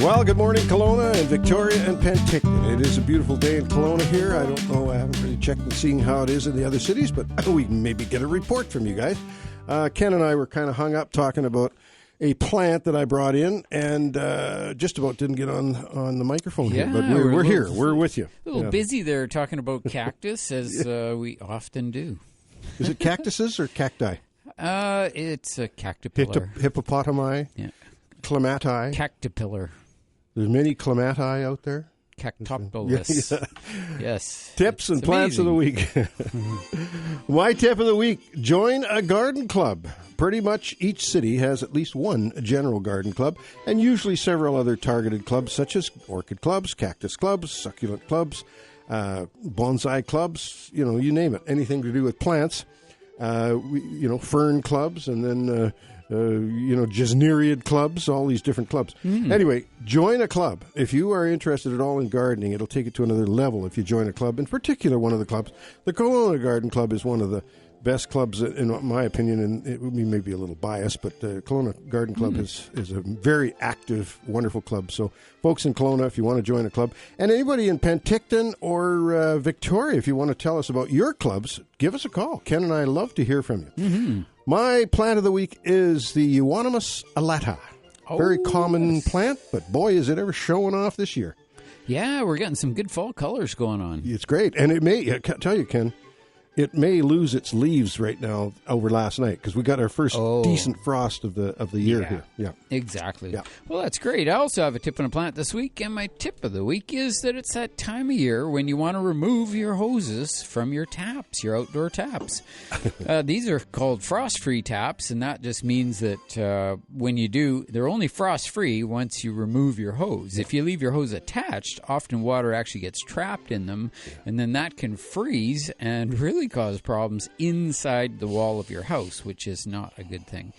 Well, good morning, Kelowna and Victoria and Penticton. It is a beautiful day in Kelowna here. I don't know, I haven't really checked and seen how it is in the other cities, but we can maybe get a report from you guys. Ken and I were kind of hung up talking about a plant that I brought in and just about didn't get on the microphone here. But we're here. We're with you. A little busy there talking about cactus, as we often do. Is it cactuses or cacti? It's a cactipillar. Hippopotami? Yeah. Clematis? Cactipillar. There's many clematis out there. Cactopilus. Yeah. Yes. Tips and plants of the week. My tip of the week, join a garden club. Pretty much each city has at least one general garden club and usually several other targeted clubs such as orchid clubs, cactus clubs, succulent clubs, bonsai clubs, you name it. Anything to do with plants. Fern clubs, and then, gesneriid clubs, all these different clubs. Anyway, join a club. If you are interested at all in gardening, it'll take it to another level if you join a club. In particular, one of the clubs, the Kelowna Garden Club, is one of the best clubs, in my opinion, and we may be a little biased, but the Kelowna Garden Club is a very active, wonderful club. So, folks in Kelowna, if you want to join a club, and anybody in Penticton or Victoria, if you want to tell us about your clubs, give us a call. Ken and I love to hear from you. Mm-hmm. My plant of the week is the Euonymus alata. Very common plant, but boy, is it ever showing off this year. Yeah, we're getting some good fall colors going on. It's great, and it may, I tell you, Ken, it may lose its leaves right now over last night because we got our first decent frost of the year here. Yeah, exactly. Yeah. Well, that's great. I also have a tip on a plant this week, and my tip of the week is that it's that time of year when you want to remove your hoses from your taps, your outdoor taps. These are called frost-free taps, and that just means that when you do, they're only frost-free once you remove your hose. If you leave your hose attached, often water actually gets trapped in them, and then that can freeze and really cause problems inside the wall of your house, which is not a good thing.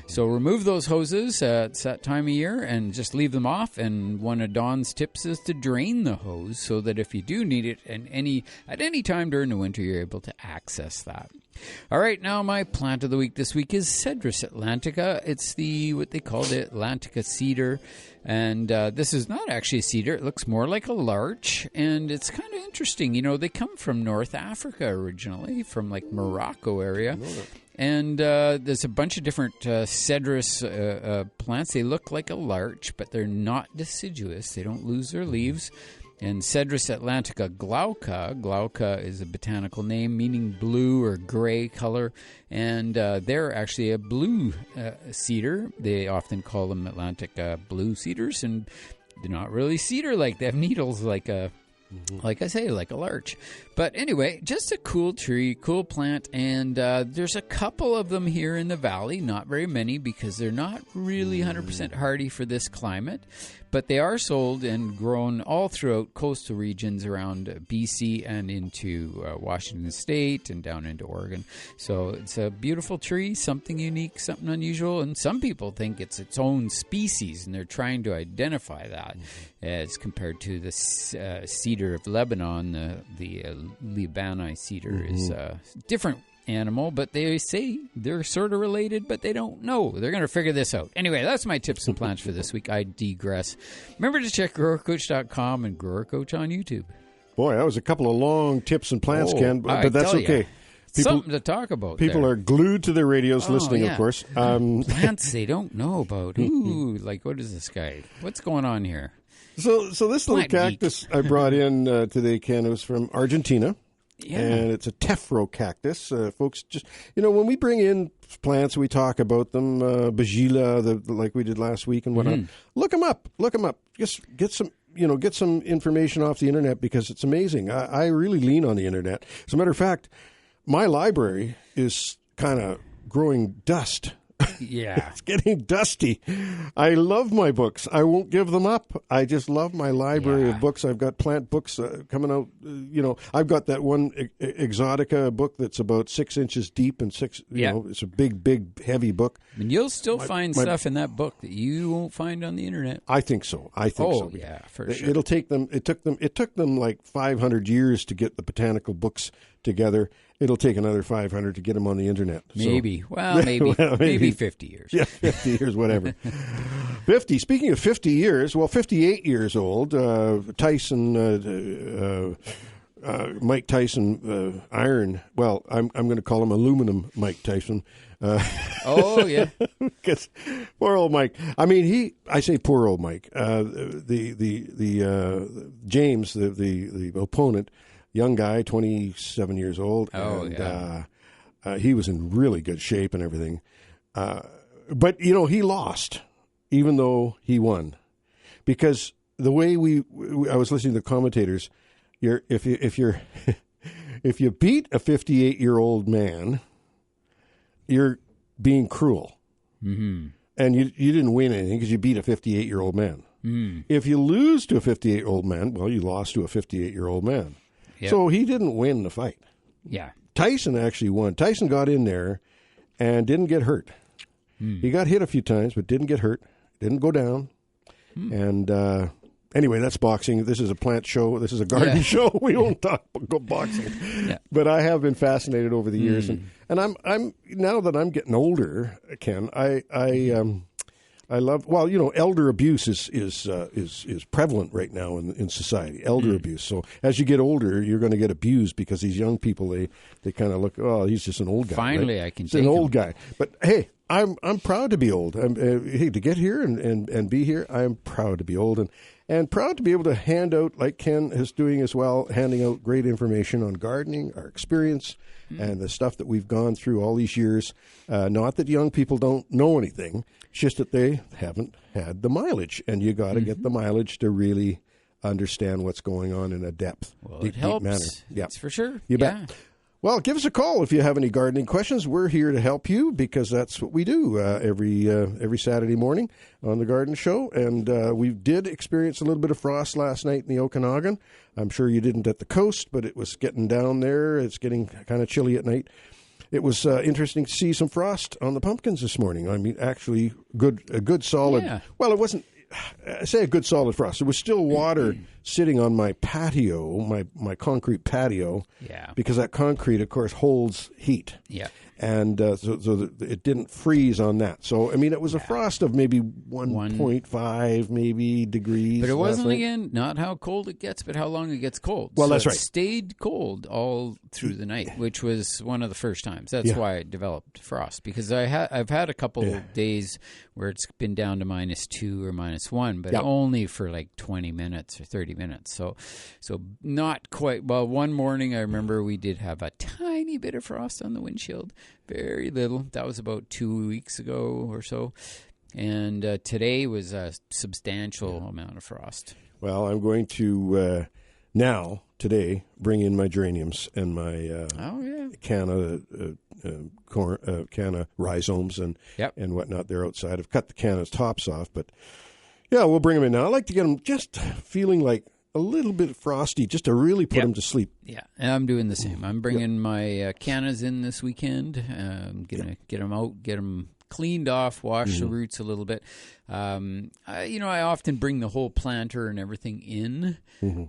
So remove those hoses at that time of year and just leave them off. And one of Don's tips is to drain the hose so that if you do need it at any time during the winter, you're able to access that. All right, now my plant of the week this week is Cedrus atlantica. It's what they call the Atlantica cedar. And this is not actually a cedar. It looks more like a larch. And it's kind of interesting. They come from North Africa originally, from like Morocco area. And there's a bunch of different cedrus plants. They look like a larch, but they're not deciduous. They don't lose their leaves. And Cedrus atlantica glauca is a botanical name meaning blue or gray color. And they're actually a blue cedar. They often call them Atlantic blue cedars. And they're not really cedar-like. They have needles like I say, like a larch. But anyway, just a cool tree, cool plant. And there's a couple of them here in the valley. Not very many because they're not really 100% hardy for this climate. But they are sold and grown all throughout coastal regions around BC and into Washington State and down into Oregon. So it's a beautiful tree, something unique, something unusual. And some people think it's its own species, and they're trying to identify that as compared to the cedar of Lebanon. The Libani cedar is a different animal, but they say they're sort of related, but they don't know. They're going to figure this out. Anyway, that's my tips and plants for this week. I digress. Remember to check growercoach.com and Grower Coach on YouTube. Boy, that was a couple of long tips and plants, Ken, but that's okay. Something to talk about. People are glued to their radios listening, of course. Plants they don't know about. Ooh, like what is this guy? What's going on here? So this little cactus I brought in today, Ken, was from Argentina. Yeah. And it's a tephro cactus. Folks, just, when we bring in plants, we talk about them, Bagila, like we did last week and whatnot. Look them up. Just get some information off the internet because it's amazing. I really lean on the internet. As a matter of fact, my library is kind of growing dust. Yeah. It's getting dusty. I love my books. I won't give them up. I just love my library of books. I've got plant books coming out. I've got that one Exotica book that's about 6 inches deep and it's a big, heavy book. And you'll still find stuff in that book that you won't find on the internet. I think so. So. Yeah, for sure. It'll take them. It took them like 500 years to get the botanical books together, It'll take another 500 to get them on the internet. Maybe. So. Well, maybe 50 years. Yeah, 50 years, whatever. 50. Speaking of 50 years, 58 years old, Tyson, Mike Tyson, iron. Well, I'm going to call him aluminum Mike Tyson. Oh, yeah. Because poor old Mike. I mean, I say poor old Mike. James, the opponent, young guy, 27 years old. Oh, and, yeah. He was in really good shape and everything. But, he lost, even though he won. Because the way I was listening to the commentators, if you beat a 58-year-old man, you're being cruel. Mm-hmm. And you didn't win anything because you beat a 58-year-old man. Mm. If you lose to a 58-year-old man, well, you lost to a 58-year-old man. Yep. So he didn't win the fight. Yeah. Tyson actually won. Tyson got in there and didn't get hurt. Mm. He got hit a few times, but didn't get hurt. Didn't go down. And anyway, that's boxing. This is a plant show. This is a garden show. We don't talk about boxing. Yeah. But I have been fascinated over the years, and I'm now that I'm getting older, Ken. I love. Well, elder abuse is prevalent right now in society. Elder abuse. So as you get older, you're going to get abused because these young people they kind of look. Oh, he's just an old guy. Finally, right? I can. He's an old guy. But hey. I'm proud to be old. Hey, to get here and be here, I'm proud to be old and proud to be able to hand out, like Ken is doing as well, handing out great information on gardening, our experience, and the stuff that we've gone through all these years. Not that young people don't know anything, it's just that they haven't had the mileage, and you got to get the mileage to really understand what's going on in a depth, It helps. deep manner. Yeah, That's for sure. You bet. Well, give us a call if you have any gardening questions. We're here to help you because that's what we do every Saturday morning on the Garden Show. And we did experience a little bit of frost last night in the Okanagan. I'm sure you didn't at the coast, but it was getting down there. It's getting kind of chilly at night. It was interesting to see some frost on the pumpkins this morning. I mean, actually, a good solid. Yeah. Well, it wasn't. I say a good solid frost. There was still water sitting on my patio, my concrete patio. Yeah. Because that concrete, of course, holds heat. Yeah. And so it didn't freeze on that. So, I mean, it was a frost of maybe 1.5 maybe degrees. But it wasn't, again, not how cold it gets, but how long it gets cold. Well, so that's right. It stayed cold all through the night, which was one of the first times. That's why I developed frost, because I've had a couple of days where it's been down to -2 or -1, but only for like 20 minutes or 30 minutes. So not quite. Well, one morning I remember we did have a tiny bit of frost on the windshield. Very little. That was about 2 weeks ago or so. And today was a substantial amount of frost. Well, I'm going to today, bring in my geraniums and my canna rhizomes and whatnot. They're outside. I've cut the canna's tops off, but we'll bring them in now. I like to get them just feeling like a little bit frosty, just to really put them to sleep. Yeah, and I'm doing the same. I'm bringing my cannas in this weekend. I'm going to get them out, get them cleaned off, wash the roots a little bit. I often bring the whole planter and everything in,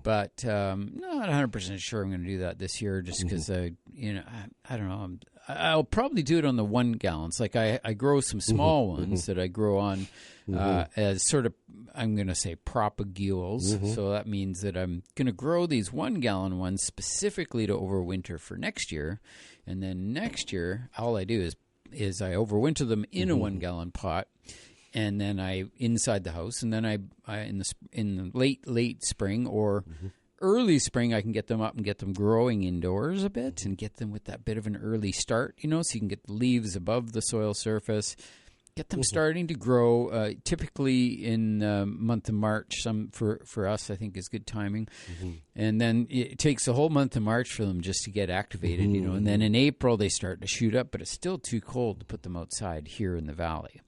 but not 100% sure I'm going to do that this year just because, I don't know. I'll probably do it on the 1 gallons. Like I grow some small ones that I grow on as sort of, I'm going to say propagules. So that means that I'm going to grow these 1 gallon ones specifically to overwinter for next year. And then next year, all I do is I overwinter them in a 1 gallon pot, and then I inside the house, and then I in the late spring or early spring I can get them up and get them growing indoors a bit and get them with that bit of an early start, so you can get the leaves above the soil surface, get them starting to grow. Typically in month of March, for us I think is good timing, and then it takes the whole month of March for them just to get activated, and then in April they start to shoot up, but it's still too cold to put them outside here in the valley.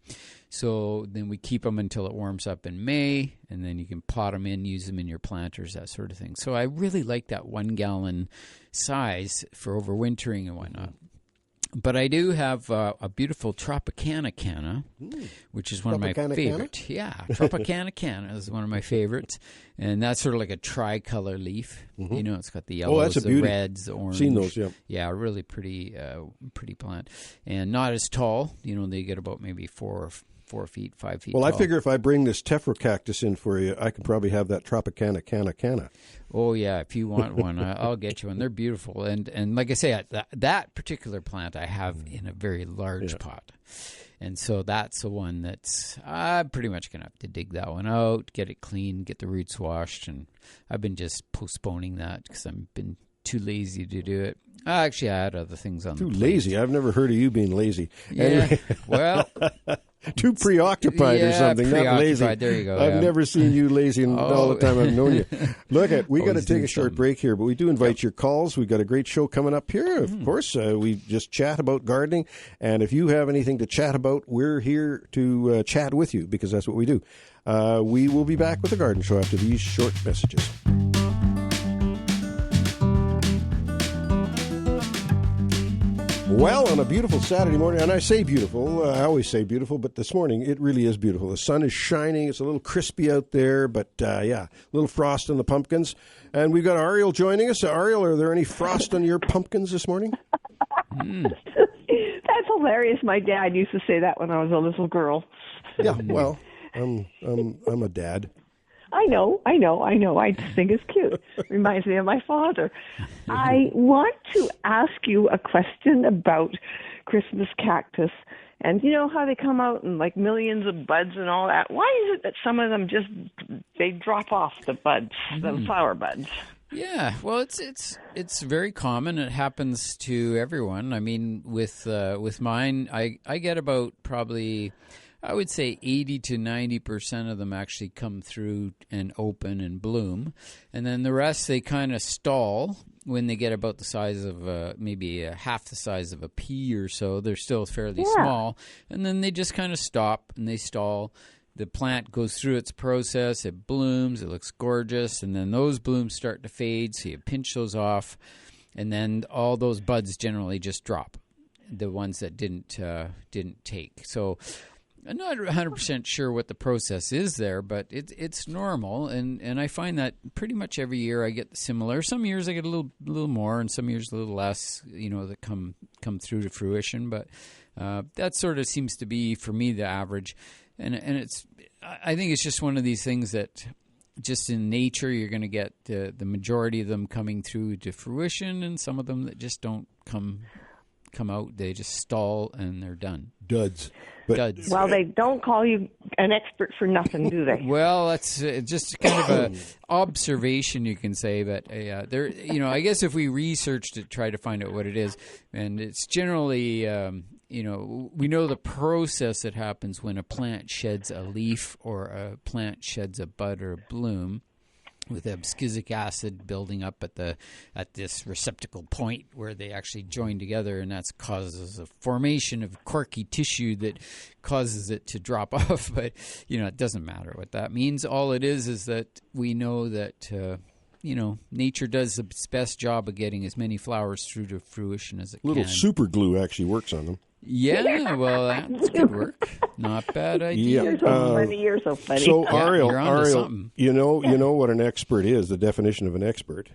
So then we keep them until it warms up in May, and then you can pot them in, use them in your planters, that sort of thing. So I really like that 1 gallon size for overwintering and whatnot. But I do have a beautiful Tropicana canna, which is one of my favorites. Yeah, Tropicana canna is one of my favorites. And that's sort of like a tricolor leaf. You know, it's got the yellows, the reds, the orange. Seen those, yeah. Yeah, really pretty plant. And not as tall. You know, they get about maybe 4 feet, 5 feet tall. I figure if I bring this Tephro-cactus in for you, I can probably have that Tropicana canna. Oh, yeah. If you want one, I'll get you one. They're beautiful. And like I say, that particular plant I have in a very large pot. And so that's the one that's, I'm pretty much going to have to dig that one out, get it clean, get the roots washed. And I've been just postponing that because I've been too lazy to do it. Actually, I had other things on the plate. Too lazy? I've never heard of you being lazy. Yeah, anyway. Well... Too preoccupied or something, not lazy. There you go. I've never seen you lazy in all the time I've known you. Look, we got to take a short break here, but we do invite your calls. We've got a great show coming up here. Of course, we just chat about gardening, and if you have anything to chat about, we're here to chat with you because that's what we do. We will be back with the Garden Show after these short messages. Well, on a beautiful Saturday morning, and I say beautiful, I always say beautiful, but this morning it really is beautiful. The sun is shining, it's a little crispy out there, but a little frost on the pumpkins. And we've got Ariel joining us. Ariel, are there any frost on your pumpkins this morning? That's hilarious. My dad used to say that when I was a little girl. Yeah, well, I'm a dad. I know. I just think it's cute. Reminds me of my father. I want to ask you a question about Christmas cactus. And you know how they come out in like millions of buds and all that? Why is it that some of them they drop off the buds, the flower buds? Yeah, well, it's very common. It happens to everyone. I mean, with mine, I get about probably, I would say 80 to 90% of them actually come through and open and bloom. And then the rest, they kind of stall when they get about the size of maybe half the size of a pea or so. They're still fairly small. And then they just kind of stop and they stall. The plant goes through its process. It blooms. It looks gorgeous. And then those blooms start to fade. So you pinch those off. And then all those buds generally just drop, the ones that didn't take. So I'm not 100% sure what the process is there, but it's normal, and I find that pretty much every year I get similar. Some years I get a little more, and some years a little less, that come through to fruition. But that sort of seems to be, for me, the average. And I think it's just one of these things that just in nature you're going to get the majority of them coming through to fruition, and some of them that just don't come out. They just stall and they're done. Duds. Duds. Well, they don't call you an expert for nothing, do they? Well, that's just kind of an observation, you can say. But there, I guess if we researched it, try to find out what it is, and it's generally, we know the process that happens when a plant sheds a leaf or a plant sheds a bud or a bloom, with abscisic acid building up at this receptacle point where they actually join together, and that causes a formation of corky tissue that causes it to drop off. But it doesn't matter what that means. All it is that we know that nature does its best job of getting as many flowers through to fruition as it can. Little super glue actually works on them. Yeah, well, that's good work. Not bad idea. You're so funny. So, Yeah, Ariel, you know what an expert is, the definition of an expert.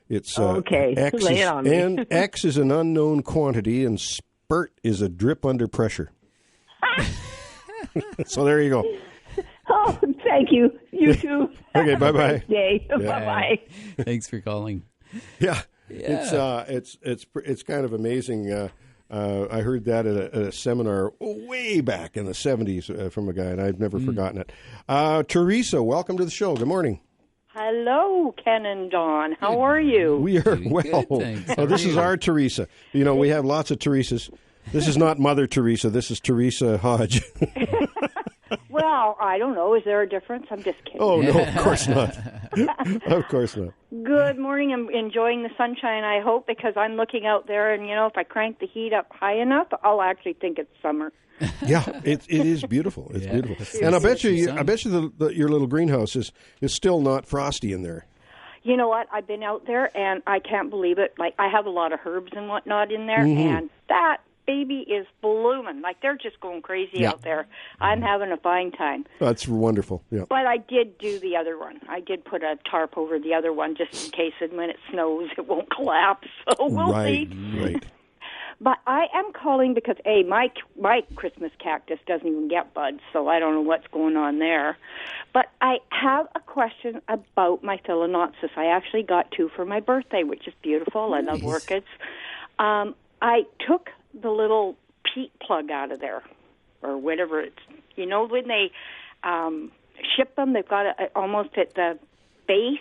It's okay. X Lay it on me. And X is an unknown quantity, and spurt is a drip under pressure. So there you go. Oh, thank you. You too. Okay, bye-bye. Day. Yeah. Bye-bye. Thanks for calling. Yeah. It's kind of amazing. I heard that at a seminar way back in the 70s from a guy, and I've never forgotten it. Teresa, welcome to the show. Good morning. Hello, Ken and Dawn. How are you? We are well. Good, thanks. This is our Teresa. We have lots of Teresas. This is not Mother Teresa. This is Teresa Hodge. Well, I don't know. Is there a difference? I'm just kidding. Oh, no, of course not. Of course not. Good morning. I'm enjoying the sunshine, I hope, because I'm looking out there, and, if I crank the heat up high enough, I'll actually think it's summer. Yeah, it is beautiful. It's beautiful. And I bet you your little greenhouse is still not frosty in there. You know what? I've been out there, and I can't believe it. Like, I have a lot of herbs and whatnot in there, and that baby is blooming. Like, they're just going crazy out there. I'm having a fine time. That's wonderful. Yeah. But I did do the other one. I did put a tarp over the other one just in case, and when it snows, it won't collapse. So we'll see. Right. But I am calling because, my Christmas cactus doesn't even get buds, so I don't know what's going on there. But I have a question about my Phalaenopsis. I actually got 2 for my birthday, which is beautiful. Nice. I love orchids. I took the little peat plug out of there, or whatever it's, when they ship them, they've got it almost at the base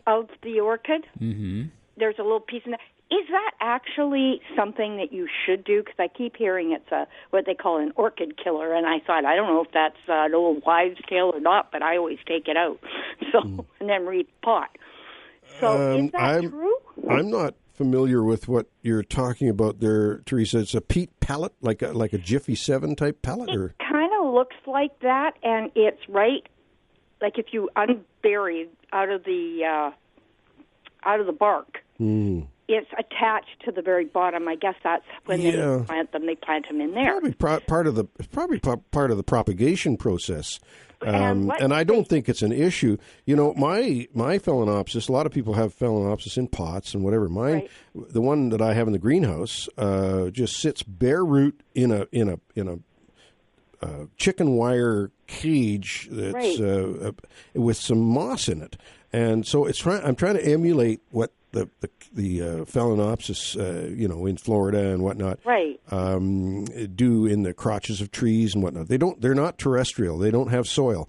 of the orchid. Mm-hmm. There's a little piece in there. Is that actually something that you should do? Because I keep hearing it's what they call an orchid killer, and I thought, I don't know if that's an old wives' tale or not, but I always take it out, and then repot. So is that true? I'm not familiar with what you're talking about there, Teresa. It's a peat pellet, like a Jiffy 7 type pellet? It kind of looks like that, and it's right, like if you unbury out of the bark. It's attached to the very bottom. I guess that's when they plant them. They plant them in there. Probably part of the propagation process. And I don't think it's an issue. My Phalaenopsis. A lot of people have Phalaenopsis in pots and whatever. Mine, the one that I have in the greenhouse, just sits bare root in a chicken wire cage that's with some moss in it. And so I'm trying to emulate what the Phalaenopsis, in Florida and whatnot, do in the crotches of trees and whatnot. They're not terrestrial. They don't have soil.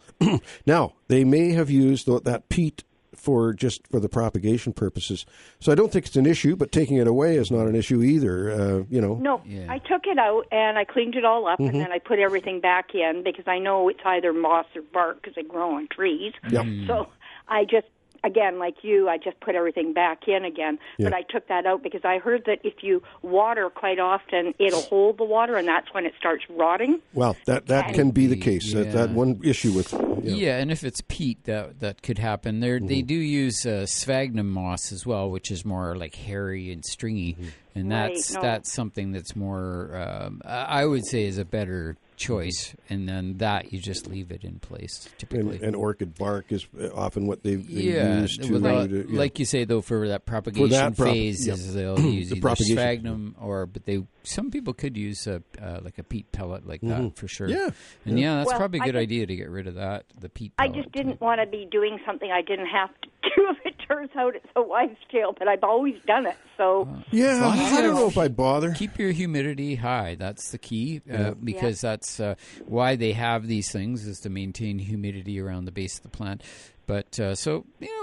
Now, they may have used that peat for the propagation purposes. So I don't think it's an issue, but taking it away is not an issue either. No, I took it out and I cleaned it all up, and then I put everything back in because I know it's either moss or bark because they grow on trees. Yep. So I just, again, like you, I just put everything back in again. But I took that out because I heard that if you water quite often, it'll hold the water, and that's when it starts rotting. Well, that can be the case. That one issue with... and if it's peat, that could happen. They do use sphagnum moss as well, which is more like hairy and stringy. And that's something that's more, I would say, is a better choice, and then that you just leave it in place typically. And orchid bark is often what they use to... Like you say, though, for that propagation phase, they'll use either sphagnum but some people could use like a peat pellet like that for sure. Yeah. And that's probably a good idea to get rid of that, the peat pellet. I just didn't want to be doing something I didn't have to do if it turns out it's a wives' tale, but I've always done it, so... I don't know if I'd bother. Keep your humidity high. That's the key, because that's why they have these things, is to maintain humidity around the base of the plant. But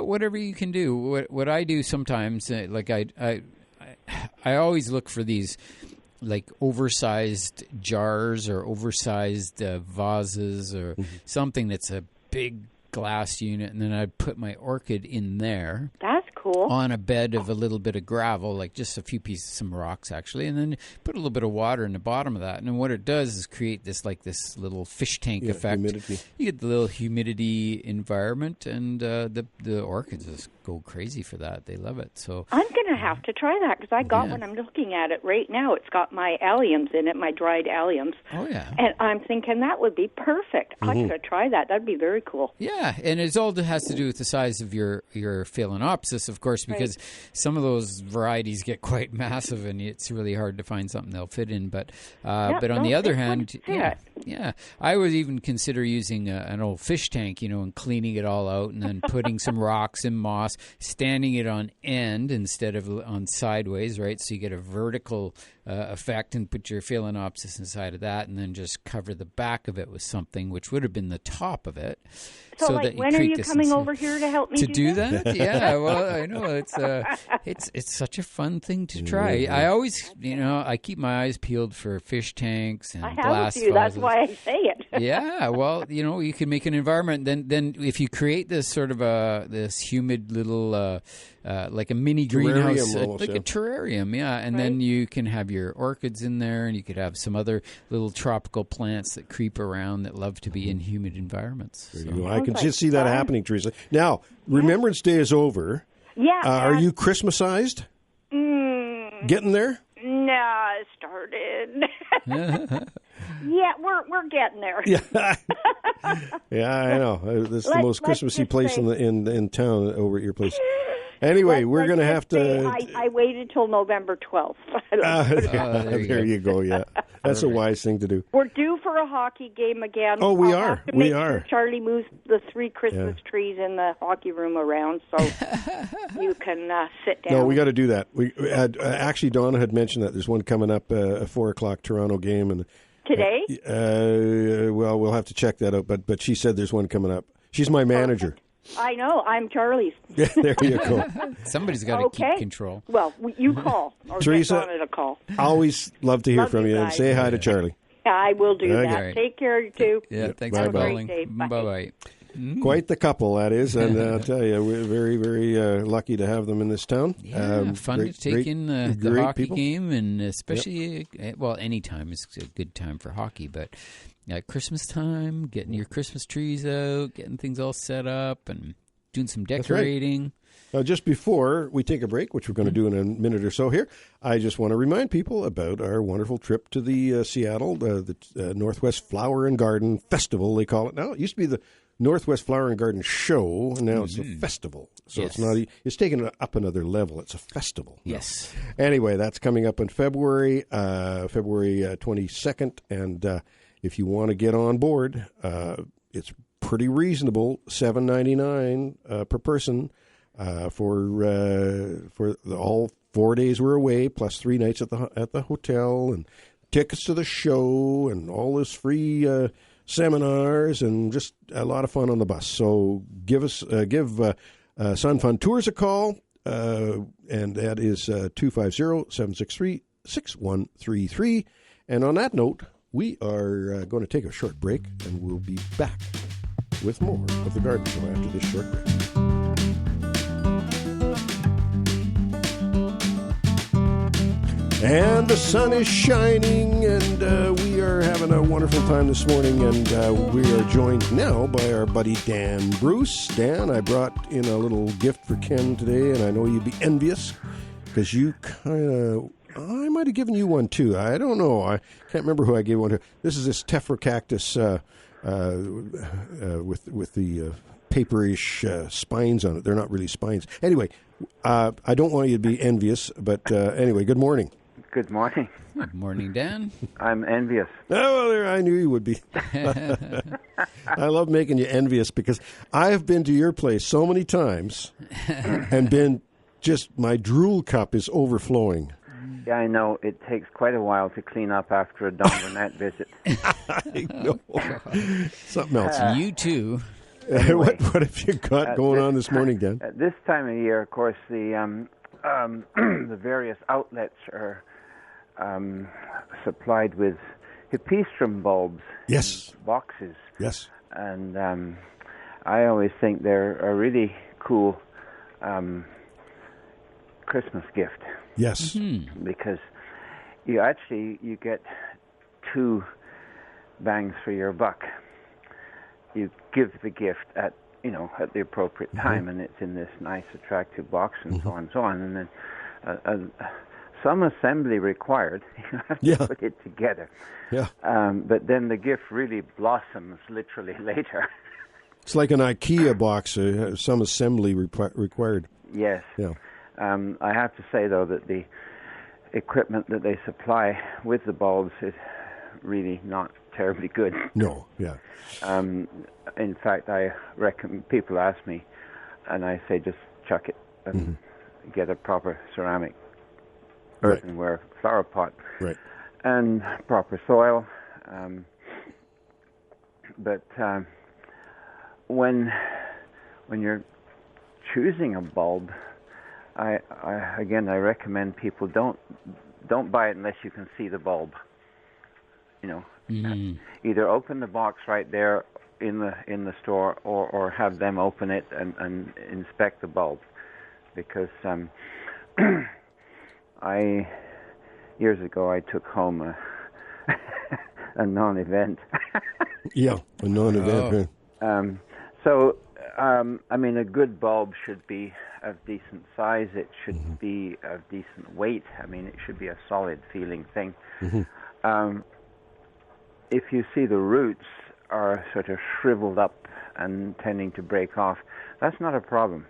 whatever you can do. What I do sometimes, like I always look for these like oversized jars or oversized vases or something that's a big glass unit, and then I'd put my orchid in there. That's cool. On a bed of a little bit of gravel, like just a few pieces, some rocks actually, and then put a little bit of water in the bottom of that. And then what it does is create this little fish tank effect. Humidity. You get the little humidity environment, and the orchids just go crazy for that. They love it. So I'm going to have to try that because I got one. I'm looking at it right now. It's got my alliums in it, my dried alliums. Oh yeah. And I'm thinking that would be perfect. I'm going to try that. That'd be very cool. Yeah, and it all has to do with the size of your Phalaenopsis, of course, because some of those varieties get quite massive, and it's really hard to find something they'll fit in. But on the other hand, I would even consider using an old fish tank, and cleaning it all out, and then putting some rocks and moss, standing it on end instead of on sideways, right? So you get a vertical effect, and put your Phalaenopsis inside of that, and then just cover the back of it with something, which would have been the top of it. So like, when are you coming over here to help me do that? Yeah, well, I know it's such a fun thing to try. I always, I keep my eyes peeled for fish tanks and glass vases. That's why I say it. Yeah, well, you can make an environment. Then if you create this sort of this humid little like a mini greenhouse, like a terrarium, and then you can have your orchids in there, and you could have some other little tropical plants that creep around that love to be in humid environments. So. I can just see that happening, Teresa. Now, Remembrance Day is over. Yeah. Are you Christmasized? Getting there? No, started. Yeah, we're getting there. Yeah, yeah, I know. This is the most Christmassy place in town over at your place. Anyway, we're going to have to... I waited till November 12th. There you go, yeah. That's a wise thing to do. We're due for a hockey game again. Oh, we are. Have to make sure Charlie moves the 3 Christmas trees in the hockey room around so you can sit down. No, we got to do that. We had, actually, Donna had mentioned that there's one coming up, a 4 o'clock Toronto game. And today? Well, we'll have to check that out, but she said there's one coming up. She's my manager. I know. I'm Charlie's. Yeah, there you go. Somebody's got to keep control. Well, you call. Or Teresa, get Donna to call. Always love to hear from you. And say hi to Charlie. I will do that. Right. Take care, you two. Yeah, thanks Bye-bye. for calling. Bye. Bye-bye. Quite the couple, that is. And I'll tell you, we're very, very lucky to have them in this town. Yeah, fun to take in the hockey game, and especially, well, any time is a good time for hockey, but at Christmas time, getting your Christmas trees out, getting things all set up, and doing some decorating. Right. Now, just before we take a break, which we're going to do in a minute or so here, I just want to remind people about our wonderful trip to the Seattle, the Northwest Flower and Garden Festival, they call it now. It used to be the Northwest Flower and Garden Show, and now it's a festival. So Yes. it's taken it up another level. It's a festival. Yes. Anyway, that's coming up in February 22nd, and if you want to get on board, it's pretty reasonable, $7.99 per person for all 4 days we're away, plus 3 nights at the hotel, and tickets to the show, and all this free seminars, and just a lot of fun on the bus. So give Sun Fun Tours a call, and that is 250-763-6133. And on that note, we are going to take a short break, and we'll be back with more of the Garden Show after this short break. And the sun is shining, and we are having a wonderful time this morning, and we are joined now by our buddy Dan Bruce. Dan, I brought in a little gift for Ken today, and I know you'd be envious because you I might have given you one too. I don't know. I can't remember who I gave one to. This is this tephra cactus with the paperish spines on it. They're not really spines. Anyway, I don't want you to be envious, but anyway, good morning. Good morning. Good morning, Dan. I'm envious. Oh, well, I knew you would be. I love making you envious because I've been to your place so many times and been just, my drool cup is overflowing. Yeah, I know. It takes quite a while to clean up after a Don Burnett visit. I know. Something else. You too. Anyway, what have you got going on this morning, Dan? At this time of year, of course, the the various outlets are supplied with Hippeastrum bulbs. Yes. In boxes. Yes. And I always think they're a really cool Christmas gift. Yes. Mm-hmm. Because you get 2 bangs for your buck. You give the gift at the appropriate time, and it's in this nice, attractive box, and so on and so on. And then some assembly required. You have to put it together. Yeah. But then the gift really blossoms literally later. It's like an IKEA box, some assembly required. Yes. Yeah. I have to say, though, that the equipment that they supply with the bulbs is really not terribly good. No, yeah. In fact, I reckon people ask me, and I say just chuck it and get a proper ceramic earthenware flower pot, right, and proper soil. But when you're choosing a bulb, I recommend people don't buy it unless you can see the bulb. Either open the box right there in the store, or have them open it and inspect the bulb, because years ago I took home a non-event. Yeah, a non-event. So a good bulb should be of decent size. It should be of decent weight. I mean, it should be a solid feeling thing. If you see the roots are sort of shriveled up and tending to break off, that's not a problem.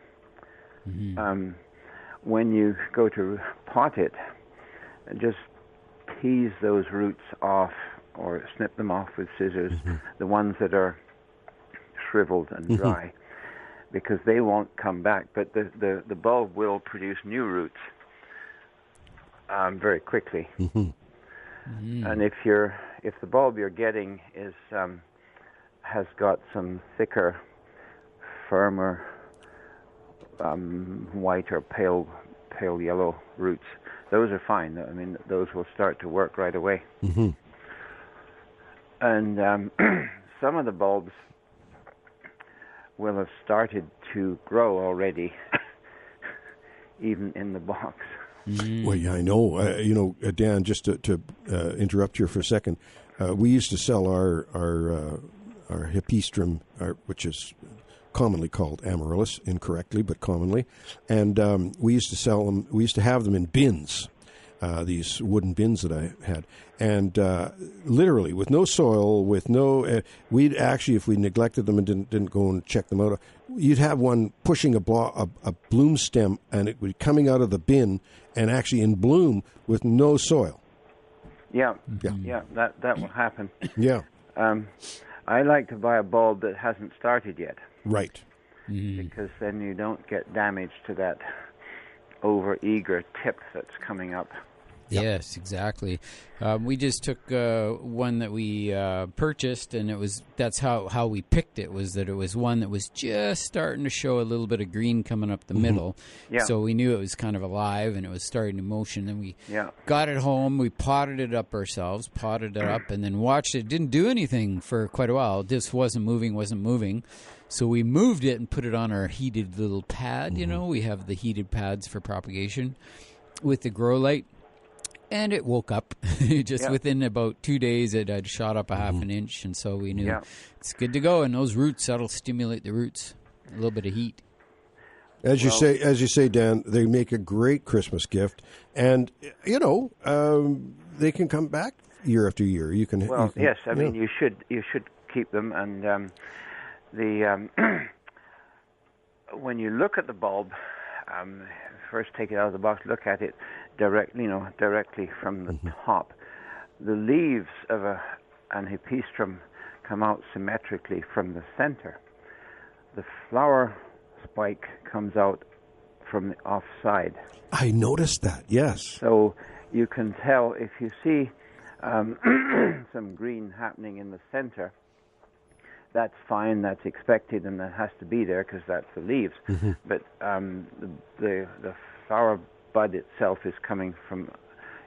When you go to pot it, just tease those roots off or snip them off with scissors, the ones that are shriveled and dry, because they won't come back. But the bulb will produce new roots very quickly. And if the bulb you're getting is has got some thicker, firmer, white or pale yellow roots, those are fine. I mean, those will start to work right away. And some of the bulbs will have started to grow already, even in the box. Well, yeah, I know. Dan, just to interrupt you for a second, we used to sell our Hippeastrum, which is commonly called Amaryllus, incorrectly, but commonly. And we used to sell them, we used to have them in bins, these wooden bins that I had. And literally, with no soil, with no, we'd actually, if we neglected them and didn't go and check them out, you'd have one pushing a bloom stem, and it would be coming out of the bin and actually in bloom with no soil. Yeah, that will happen. Yeah. I like to buy a bulb that hasn't started yet. Right. Because then you don't get damage to that over-eager tip that's coming up. Yes, exactly. We just took one that we purchased, and that's how we picked it, was that it was one that was just starting to show a little bit of green coming up the middle. Yeah. So we knew it was kind of alive, and it was starting to motion. And we got it home, we potted it up ourselves, and then watched it. It didn't do anything for quite a while. It just wasn't moving. So we moved it and put it on our heated little pad. You know, we have the heated pads for propagation with the grow light. And it woke up. Just within about 2 days, it had shot up a half an inch, and so we knew it's good to go. And those roots, that'll stimulate the roots. A little bit of heat. As you say, Dan, they make a great Christmas gift, and they can come back year after year. Yes. I mean, you should keep them, and when you look at the bulb, first take it out of the box, look at it directly from the top. The leaves of an Hippeastrum come out symmetrically from the center. The flower spike comes out from the offside. I noticed that, yes. So you can tell if you see some green happening in the center, that's fine, that's expected, and that has to be there because that's the leaves. But the flower bud itself is coming from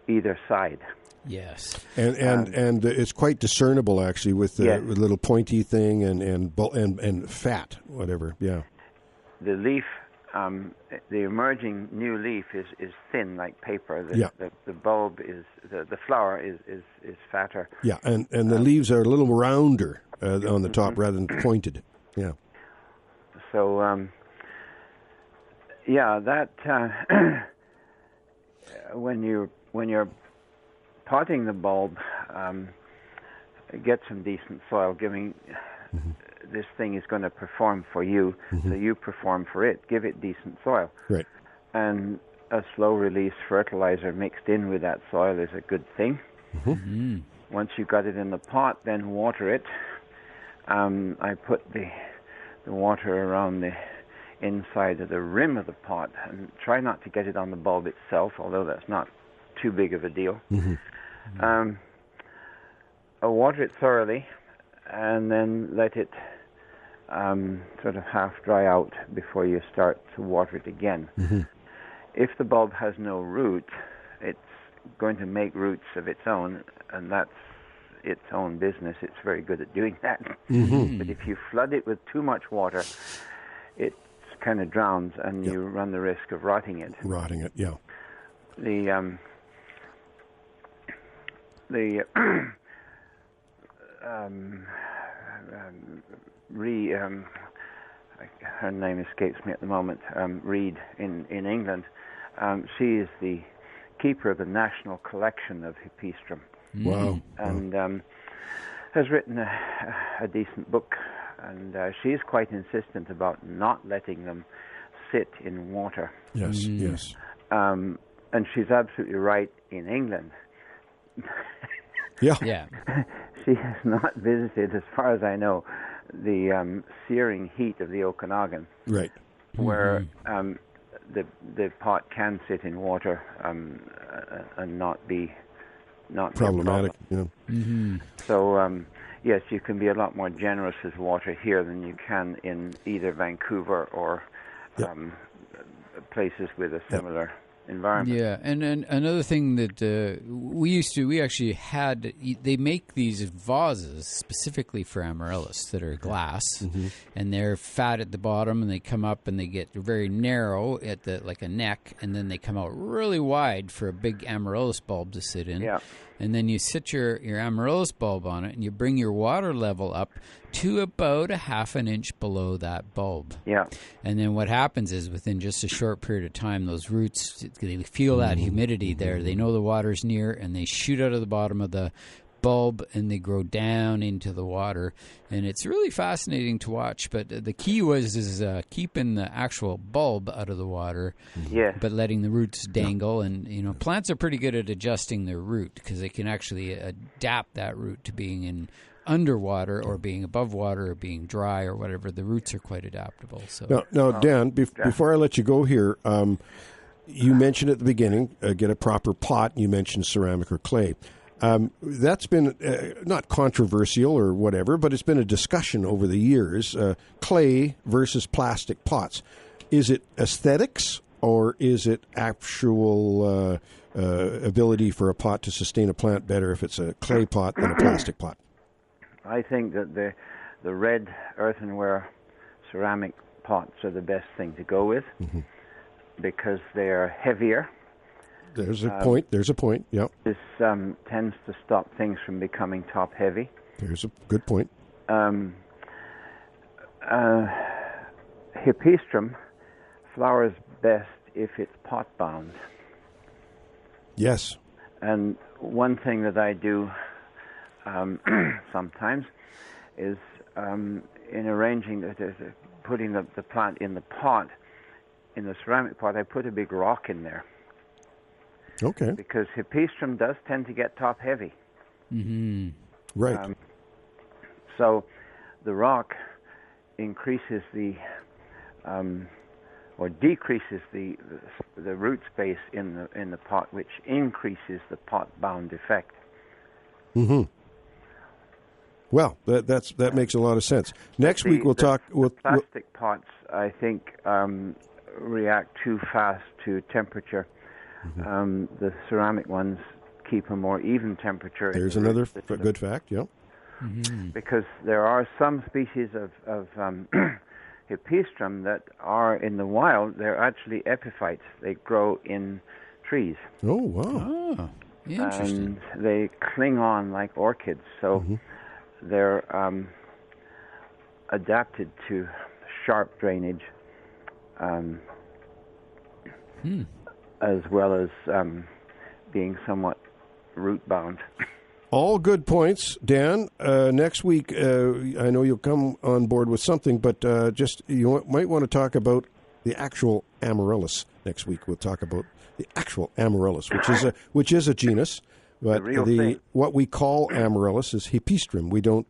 either side. Yes, and it's quite discernible actually with the little pointy thing and fat, whatever. Yeah, the leaf, the emerging new leaf is thin like paper. The bulb is the flower is fatter. Yeah, and the leaves are a little rounder on the top rather than pointed. Yeah. So that when you're potting the bulb, get some decent soil. This thing is going to perform for you, so you perform for it. Give it decent soil. Right. And a slow release fertilizer mixed in with that soil is a good thing. Once you've got it in the pot, then water it. I put the water around the inside of the rim of the pot and try not to get it on the bulb itself, although that's not too big of a deal. I'll water it thoroughly and then let it sort of half dry out before you start to water it again. If the bulb has no root, it's going to make roots of its own, and that's its own business. It's very good at doing that. But if you flood it with too much water, it kind of drowns, and you run the risk of rotting it. Yeah. The her name escapes me at the moment, Reed in England. She is the keeper of the National Collection of Hippeastrum. Wow. And has written a decent book, and she is quite insistent about not letting them sit in water. Yes, yes. And she's absolutely right in England. Yeah. She has not visited, as far as I know, the searing heat of the Okanagan, Right. where the pot can sit in water and not be Problematic. a problem. Yeah. So yes, you can be a lot more generous with water here than you can in either Vancouver or places with a similar environment. Yeah, and another thing that we actually had, they make these vases specifically for Amaryllus that are glass, and they're fat at the bottom, and they come up and they get very narrow at like a neck, and then they come out really wide for a big Amaryllus bulb to sit in. Yeah. And then you sit your Amaryllus bulb on it, and you bring your water level up to about a half an inch below that bulb. Yeah. And then what happens is within just a short period of time, those roots, they feel that humidity there. They know the water's near, and they shoot out of the bottom of the bulb, and they grow down into the water. And it's really fascinating to watch. But the key is keeping the actual bulb out of the water, but letting the roots dangle. And, plants are pretty good at adjusting their root because they can actually adapt that root to being in underwater or being above water or being dry or whatever. The roots are quite adaptable. So Now Dan, before I let you go here, you mentioned at the beginning, get a proper pot. You mentioned ceramic or clay. That's been not controversial or whatever, but it's been a discussion over the years, clay versus plastic pots. Is it aesthetics or is it actual ability for a pot to sustain a plant better if it's a clay pot than a plastic pot? I think that the red earthenware ceramic pots are the best thing to go with because they're heavier. There's a point. Yep. This tends to stop things from becoming top heavy. There's a good point. Hippeastrum flowers best if it's pot bound. Yes. And one thing that I do sometimes is in arranging putting the plant in the pot, in the ceramic pot, I put a big rock in there. Okay. Because Hippeastrum does tend to get top heavy. Right. So the rock increases or decreases the root space in the pot, which increases the pot bound effect. Well, that makes a lot of sense. Next week we'll talk. Plastic pots, I think, react too fast to temperature. The ceramic ones keep a more even temperature. There's another good fact. Yep. Because there are some species of Hippeastrum that are in the wild. They're actually epiphytes. They grow in trees. Oh wow! Oh, interesting. And they cling on like orchids. So they're adapted to sharp drainage, as well as being somewhat root bound. All good points, Dan. Next week, I know you'll come on board with something, but you might want to talk about the actual Amaryllus. Next week, we'll talk about the actual Amaryllus, which is a genus, but what we call Amaryllus is Hippeastrum. We don't,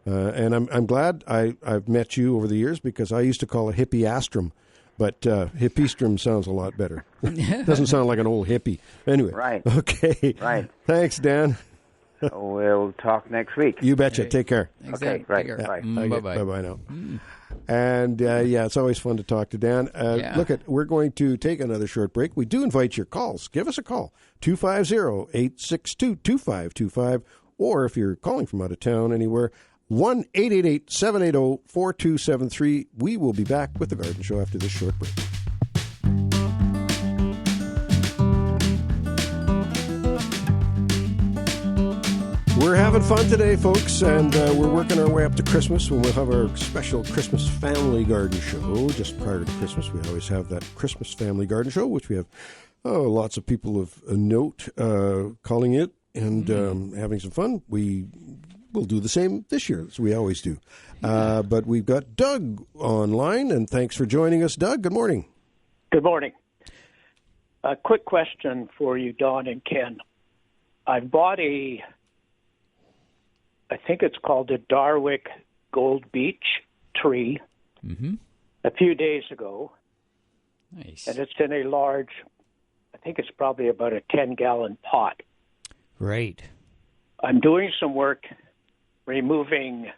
and I'm glad I've met you over the years because I used to call it Hippeastrum. But Hippeastrum sounds a lot better. Doesn't sound like an old hippie. Anyway. Right. Okay. Right. Thanks, Dan. We'll talk next week. You betcha. Okay. Take care. Okay, right. Bye. Bye-bye. Bye-bye now. And, it's always fun to talk to Dan. Look, we're going to take another short break. We do invite your calls. Give us a call, 250-862-2525, or if you're calling from out of town anywhere, 1-888-780-4273. We will be back with The Garden Show after this short break. We're having fun today, folks, and we're working our way up to Christmas when we'll have our special Christmas family garden show. Just prior to Christmas, we always have that Christmas family garden show, which we have lots of people of note calling it and having some fun. We will do the same this year, as we always do. But we've got Doug online, and thanks for joining us, Doug. Good morning. Good morning. A quick question for you, Don and Ken. I've bought I think it's called a Darwick Gold Beech tree a few days ago. Nice. And it's in a large, I think it's probably about a 10-gallon pot. Right. I'm doing some work removing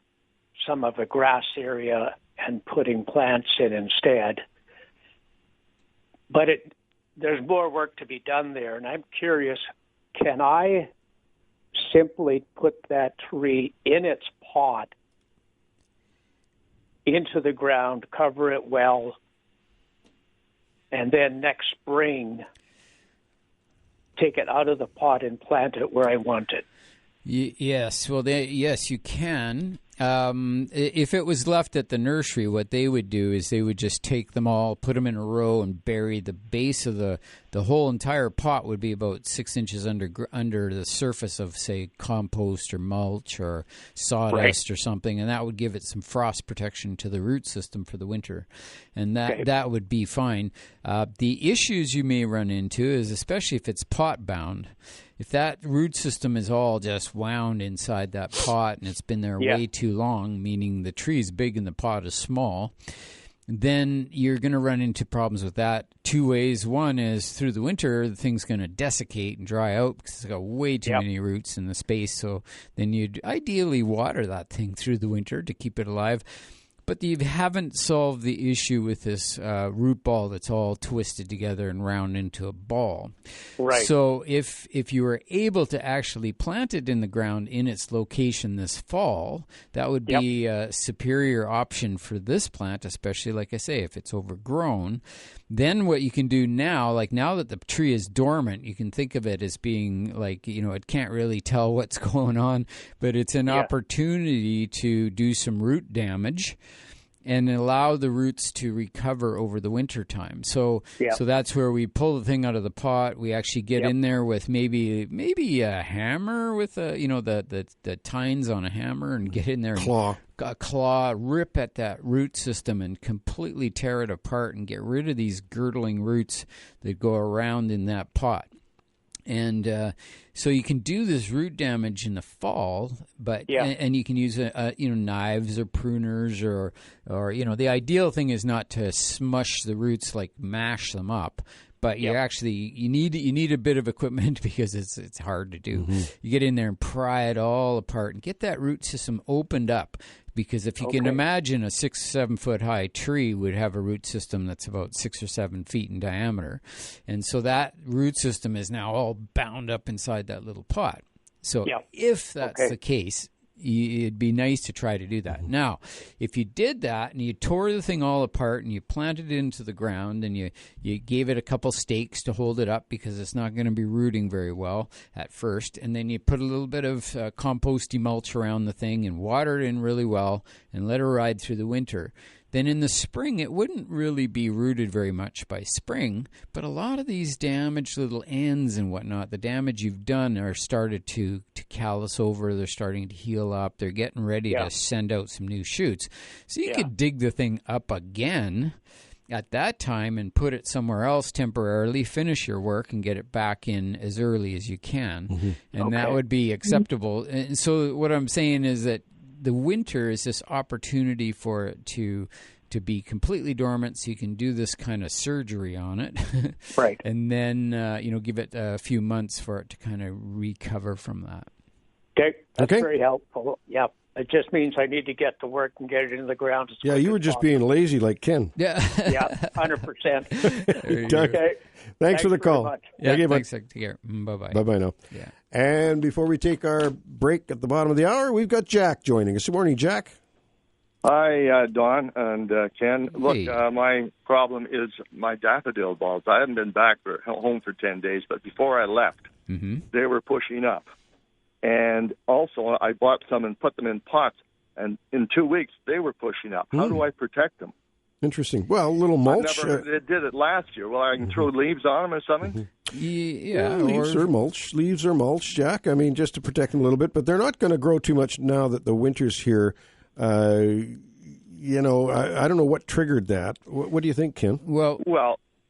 some of the grass area and putting plants in instead. But there's more work to be done there, and I'm curious, can I simply put that tree in its pot into the ground, cover it well, and then next spring take it out of the pot and plant it where I want it? Yes. Well, yes, you can. If it was left at the nursery, what they would do is they would just take them all, put them in a row, and bury the base of the whole entire pot would be about 6 inches under the surface of, say, compost or mulch or sawdust or something, and that would give it some frost protection to the root system for the winter, and that would be fine. The issues you may run into is, especially if it's pot bound, if that root system is all just wound inside that pot and it's been there way too long, meaning the tree is big and the pot is small, then you're going to run into problems with that two ways. One is through the winter, the thing's going to desiccate and dry out because it's got way too many roots in the space. So then you'd ideally water that thing through the winter to keep it alive. But you haven't solved the issue with this root ball that's all twisted together and round into a ball. Right. So if you were able to actually plant it in the ground in its location this fall, that would be a superior option for this plant, especially, like I say, if it's overgrown. Then what you can do now, like now that the tree is dormant, you can think of it as being like, it can't really tell what's going on, but it's an opportunity to do some root damage and allow the roots to recover over the winter time. So that's where we pull the thing out of the pot. We actually get in there with maybe a hammer with the tines on a hammer and get in there and claw, rip at that root system and completely tear it apart and get rid of these girdling roots that go around in that pot. And so you can do this root damage in the fall, but and you can use knives or pruners or the ideal thing is not to smush the roots, like mash them up. But you need a bit of equipment because it's hard to do. You get in there and pry it all apart and get that root system opened up. Because if you can imagine, a 6-7 foot high tree would have a root system that's about 6 or 7 feet in diameter. And so that root system is now all bound up inside that little pot. So if that's the case, it'd be nice to try to do that. Now, if you did that and you tore the thing all apart and you planted it into the ground and you gave it a couple stakes to hold it up because it's not going to be rooting very well at first, and then you put a little bit of composty mulch around the thing and water it in really well and let it ride through the winter, then in the spring it wouldn't really be rooted very much by spring, but a lot of these damaged little ends and whatnot, the damage you've done are started to callus over, they're starting to heal up, they're getting ready to send out some new shoots. So you could dig the thing up again at that time and put it somewhere else temporarily, finish your work and get it back in as early as you can. And that would be acceptable. And so what I'm saying is that the winter is this opportunity for it to be completely dormant, so you can do this kind of surgery on it, right? And then give it a few months for it to kind of recover from that. Okay, that's very helpful. Yeah, it just means I need to get to work and get it in the ground. You were just being lazy, like Ken. 100%. Okay. Thanks for the call. Thanks. Take care. Bye-bye. Bye-bye now. Yeah. And before we take our break at the bottom of the hour, we've got Jack joining us. Good morning, Jack. Hi, Don and Ken. Look, my problem is my daffodil bulbs. I haven't been home for 10 days, but before I left, they were pushing up. And also, I bought some and put them in pots, and in 2 weeks, they were pushing up. How do I protect them? Interesting. Well, a little mulch. It did it last year. Well, I can throw leaves on them or something? Yeah, leaves or mulch. Leaves or mulch, Jack. I mean, just to protect them a little bit. But they're not going to grow too much now that the winter's here. I don't know what triggered that. What do you think, Ken? Well,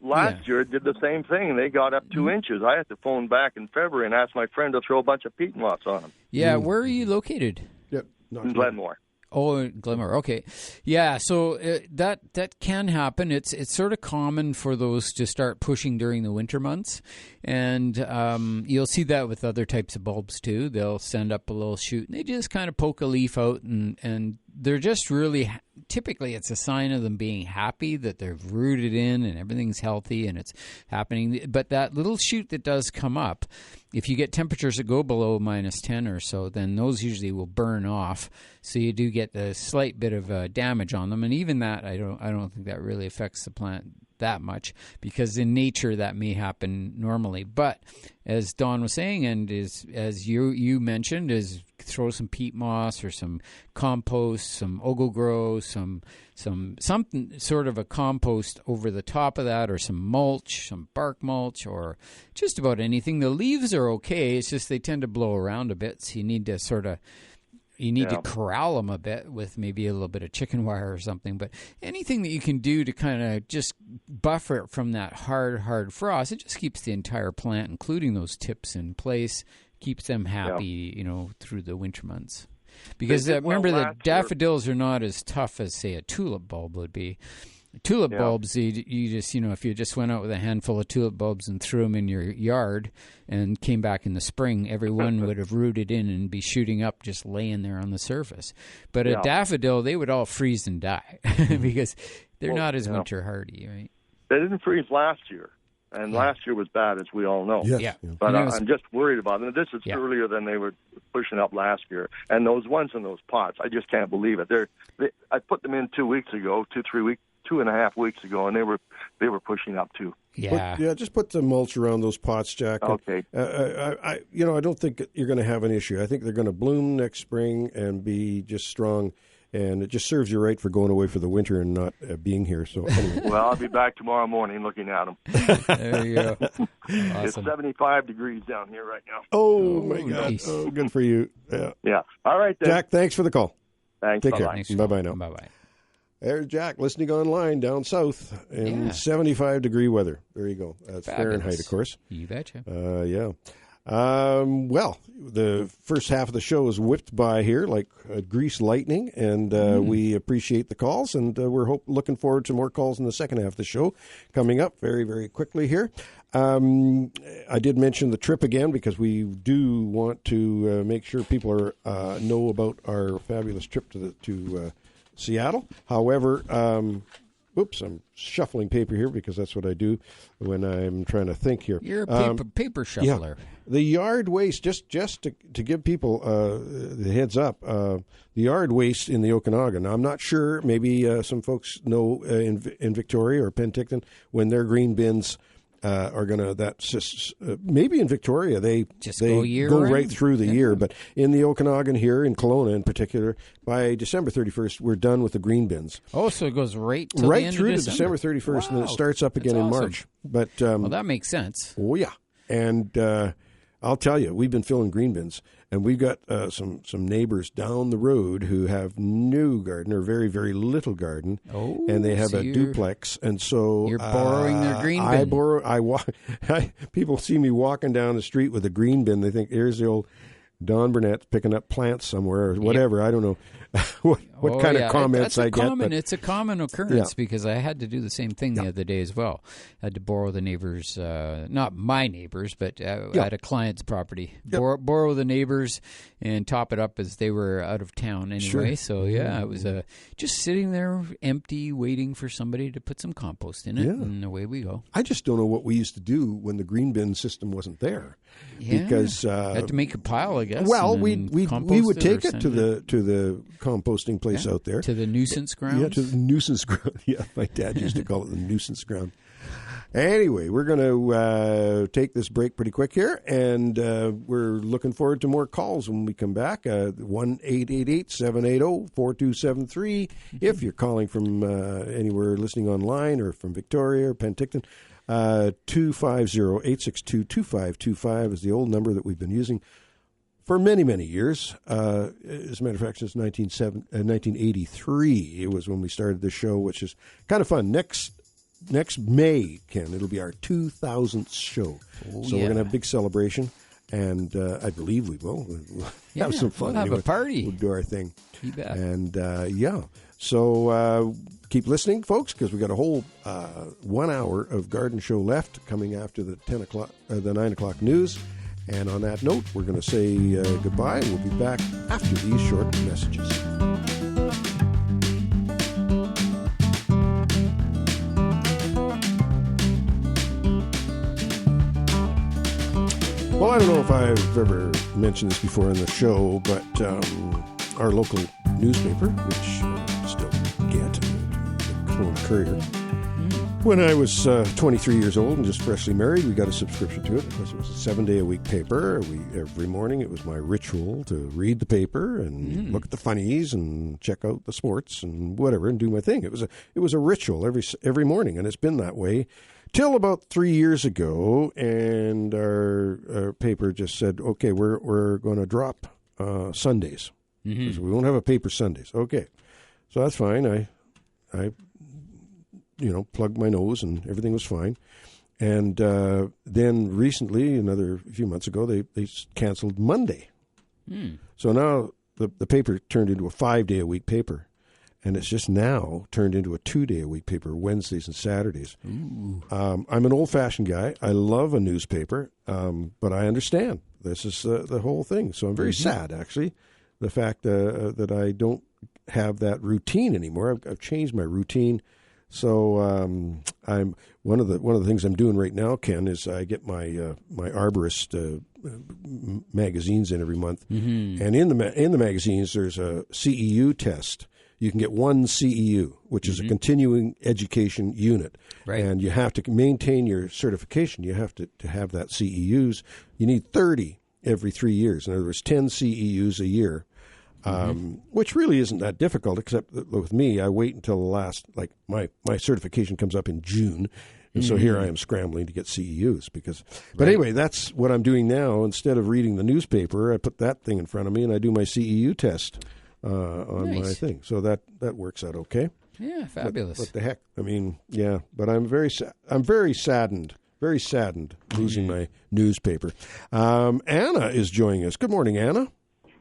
last year it did the same thing. They got up 2 inches. I had to phone back in February and ask my friend to throw a bunch of peat moss on them. Yeah, where are you located? Yep, in Glenmore. Oh, Glenmore. Okay, yeah. So that can happen. It's sort of common for those to start pushing during the winter months, and you'll see that with other types of bulbs too. They'll send up a little shoot, and they just kind of poke a leaf out, and they're just really. Typically, it's a sign of them being happy that they've rooted in and everything's healthy and it's happening. But that little shoot that does come up, if you get temperatures that go below -10 or so, then those usually will burn off. So you do get a slight bit of damage on them, and even that, I don't think that really affects the plant that much, because in nature that may happen normally. But as Don was saying, and as you mentioned, is throw some peat moss or some compost, some Ogogrow, something sort of a compost over the top of that, or some mulch, some bark mulch, or just about anything. The leaves are okay. It's just they tend to blow around a bit, so you need to to corral them a bit with maybe a little bit of chicken wire or something. But anything that you can do to kind of just buffer it from that hard frost, it just keeps the entire plant, including those tips, in place, keeps them happy, through the winter months. Because remember that daffodils are not as tough as, say, a tulip bulb would be. Tulip bulbs, you just, if you just went out with a handful of tulip bulbs and threw them in your yard and came back in the spring, every one would have rooted in and be shooting up, just laying there on the surface. But a daffodil, they would all freeze and die because they're not as winter hardy, right? They didn't freeze last year, and last year was bad, as we all know. Yes. Yeah. But I'm just worried about them. This is earlier than they were pushing up last year. And those ones in those pots, I just can't believe it. I put them in 2 weeks ago, 2.5 weeks ago, and they were pushing up too. Yeah. Just put the mulch around those pots, Jack. Okay. I don't think you're going to have an issue. I think they're going to bloom next spring and be just strong, and it just serves you right for going away for the winter and not being here. So anyway. Well, I'll be back tomorrow morning looking at them. There you go. Awesome. It's 75 degrees down here right now. Oh my God! Nice. Oh, good for you. Yeah. All right, then. Jack, thanks for the call. Thanks. Take Bye-bye. care. Bye-bye now. Bye-bye. There's Jack listening online down south in 75-degree weather. There you go. That's Fahrenheit, of course. You betcha. Yeah. Well, the first half of the show is whipped by here like grease lightning, and we appreciate the calls, and we're looking forward to more calls in the second half of the show coming up very, very quickly here. I did mention the trip again because we do want to make sure people know about our fabulous trip to Seattle. However, I'm shuffling paper here because that's what I do when I'm trying to think here. You're a paper shuffler. Yeah. The yard waste, just to give people the heads up, the yard waste in the Okanagan. I'm not sure. Maybe some folks know in Victoria or Penticton when their green bins are going to maybe in Victoria they go right through the year, but in the Okanagan here in Kelowna in particular, by December 31st we're done with the green bins. Oh, so it goes right till the end through of to December 31st, wow. and then it starts up again in March. But well, that makes sense. Oh yeah, and I'll tell you, we've been filling green bins, and we've got some neighbors down the road who have no garden or very, very little garden, and they have a duplex, and so you're borrowing their green bin. People see me walking down the street with a green bin. They think, here's the old Don Burnett picking up plants somewhere or whatever. I don't know what kind of comments I get. But it's a common occurrence because I had to do the same thing the other day as well. I had to borrow the neighbors, not my neighbors, but at a client's property. Borrow the neighbors and top it up as they were out of town anyway. Sure. So, it was just sitting there empty, waiting for somebody to put some compost in it, and away we go. I just don't know what we used to do when the green bin system wasn't there. Yeah, because had to make a pile, I guess. Well, we would take it to the composting place out there. To the nuisance ground? Yeah, to the nuisance ground. Yeah, my dad used to call it the nuisance ground. Anyway, we're going to take this break pretty quick here, and we're looking forward to more calls when we come back. 1-888-780-4273. If you're calling from anywhere listening online or from Victoria or Penticton, 250-862-2525 is the old number that we've been using for many, many years. As a matter of fact, since 1983, it was when we started the show, which is kind of fun. Next May, Ken, it'll be our 2000th show. We're going to have a big celebration, and I believe we will. We'll have some fun. We'll have a party. We'll do our thing. You bet. And, so keep listening, folks, because we got a whole 1 hour of Garden Show left coming after the 9 o'clock news. And on that note, we're going to say goodbye, and we'll be back after these short messages. Well, I don't know if I've ever mentioned this before in the show, but our local newspaper, which I still get, the Kelowna Courier, when I was 23 years old and just freshly married, we got a subscription to it because it was a 7-day-a-week paper. Every morning it was my ritual to read the paper and look at the funnies and check out the sports and whatever and do my thing. It was a ritual every morning, and it's been that way till about 3 years ago, and our paper just said, okay, we're going to drop Sundays. So we won't have a paper Sundays. Okay. So that's fine. I plugged my nose and everything was fine. And then recently, another few months ago, they canceled Monday. So now the paper turned into a 5-day-a-week paper. And it's just now turned into a 2-day-a-week paper, Wednesdays and Saturdays. I'm an old-fashioned guy. I love a newspaper, but I understand this is the whole thing. So I'm very sad, actually, the fact that I don't have that routine anymore. I've changed my routine. So I'm one of the things I'm doing right now, Ken, is I get my my arborist magazines in every month, and in the magazines there's a CEU test. You can get one CEU, which is a continuing education unit. Right. And you have to maintain your certification. You have to have that CEUs. You need 30 every 3 years. In other words, 10 CEUs a year, which really isn't that difficult, except that with me, I wait until the last, like my certification comes up in June. And so here I am scrambling to get CEUs but anyway, that's what I'm doing now. Instead of reading the newspaper, I put that thing in front of me and I do my CEU test. On my thing, so that works out okay. Yeah, fabulous. What the heck? I mean, yeah, but I'm very saddened losing my newspaper. Anna is joining us. Good morning, Anna.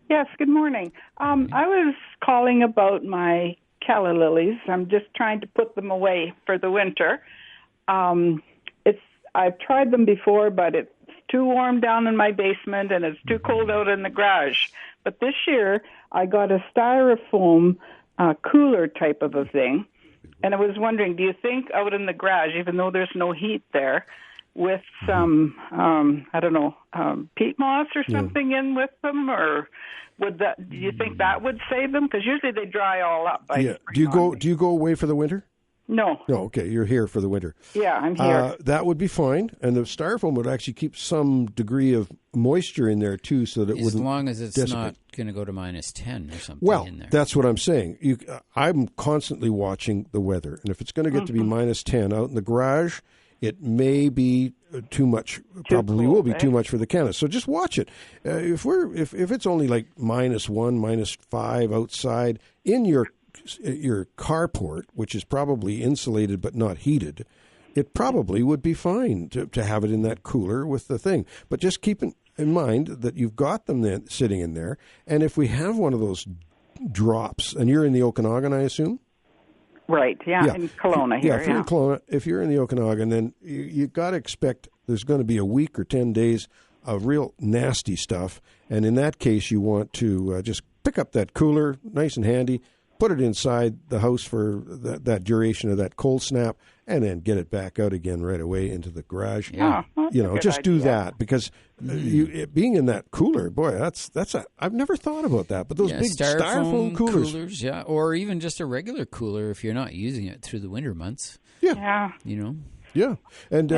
Yes, good morning. I was calling about my calla lilies. I'm just trying to put them away for the winter. I've tried them before, but it's too warm down in my basement and it's too cold out in the garage. But this year, I got a styrofoam cooler type of a thing, and I was wondering, do you think out in the garage, even though there's no heat there, with some, peat moss or something in with them, or do you think that would save them? Because usually they dry all up. Do you go away for the winter? No. No, okay, you're here for the winter. Yeah, I'm here. That would be fine, and the styrofoam would actually keep some degree of moisture in there, too, so that it wouldn't as long as it's dissipate. not going to go to -10 or something in there. That's what I'm saying. I'm constantly watching the weather, and if it's going to get to be -10 out in the garage, it may be too much, probably will be too much for the cannas. So just watch it. If it's only like -1, -5 outside, in your carport, which is probably insulated but not heated, it probably would be fine to have it in that cooler with the thing. But just keep in mind that you've got them then sitting in there, and if we have one of those drops, and you're in the Okanagan, I assume? Right, in Kelowna here. If you're in Kelowna, if you're in the Okanagan, then you got to expect there's going to be a week or 10 days of real nasty stuff, and in that case, you want to just pick up that cooler, nice and handy, put it inside the house for that duration of that cold snap, and then get it back out again right away into the garage. Yeah. Just do that, because being in that cooler, boy, I've never thought about that. But those big styrofoam coolers, or even just a regular cooler if you're not using it through the winter months. Yeah. Yeah. And,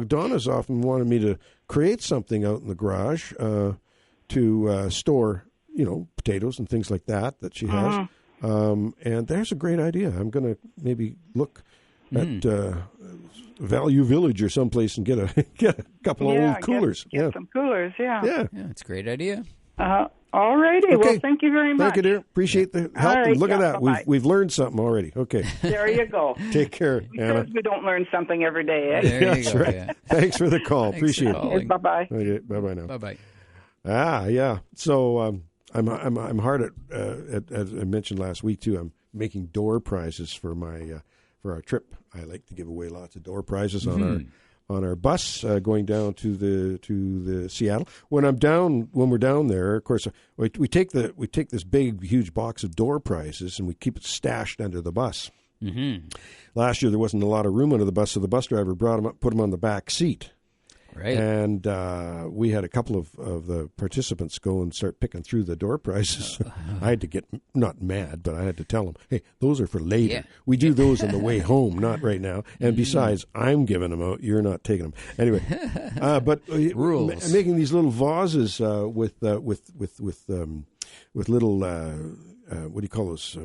Donna's often wanted me to create something out in the garage to store, potatoes and things like that she has. And there's a great idea. I'm going to maybe look at Value Village or someplace and get a couple of old coolers. Get some coolers, Yeah, it's a great idea. All righty. Okay. Well, thank you very much. Thank you, dear. Appreciate the help. Right, Look at that. Bye-bye. We've learned something already. Okay. There you go. Take care, Anna. Because we don't learn something every day. Eh? There you That's go. right. Yeah. Thanks for the call. Appreciate it. Bye-bye. Okay, bye-bye now. Bye-bye. Yeah. So I'm hard at as I mentioned last week too. I'm making door prizes for my for our trip. I like to give away lots of door prizes on our bus going down to the Seattle. When we're down there, of course, we take this big huge box of door prizes and we keep it stashed under the bus. Mm-hmm. Last year there wasn't a lot of room under the bus, so the bus driver brought them up, put them on the back seat. Right. And we had a couple of the participants go and start picking through the door prizes. I had to get, not mad, but I had to tell them, hey, those are for later. Yeah. We do those on the way home, not right now. And besides, I'm giving them out. You're not taking them. Anyway, but rules. Making these little vases with little, what do you call those?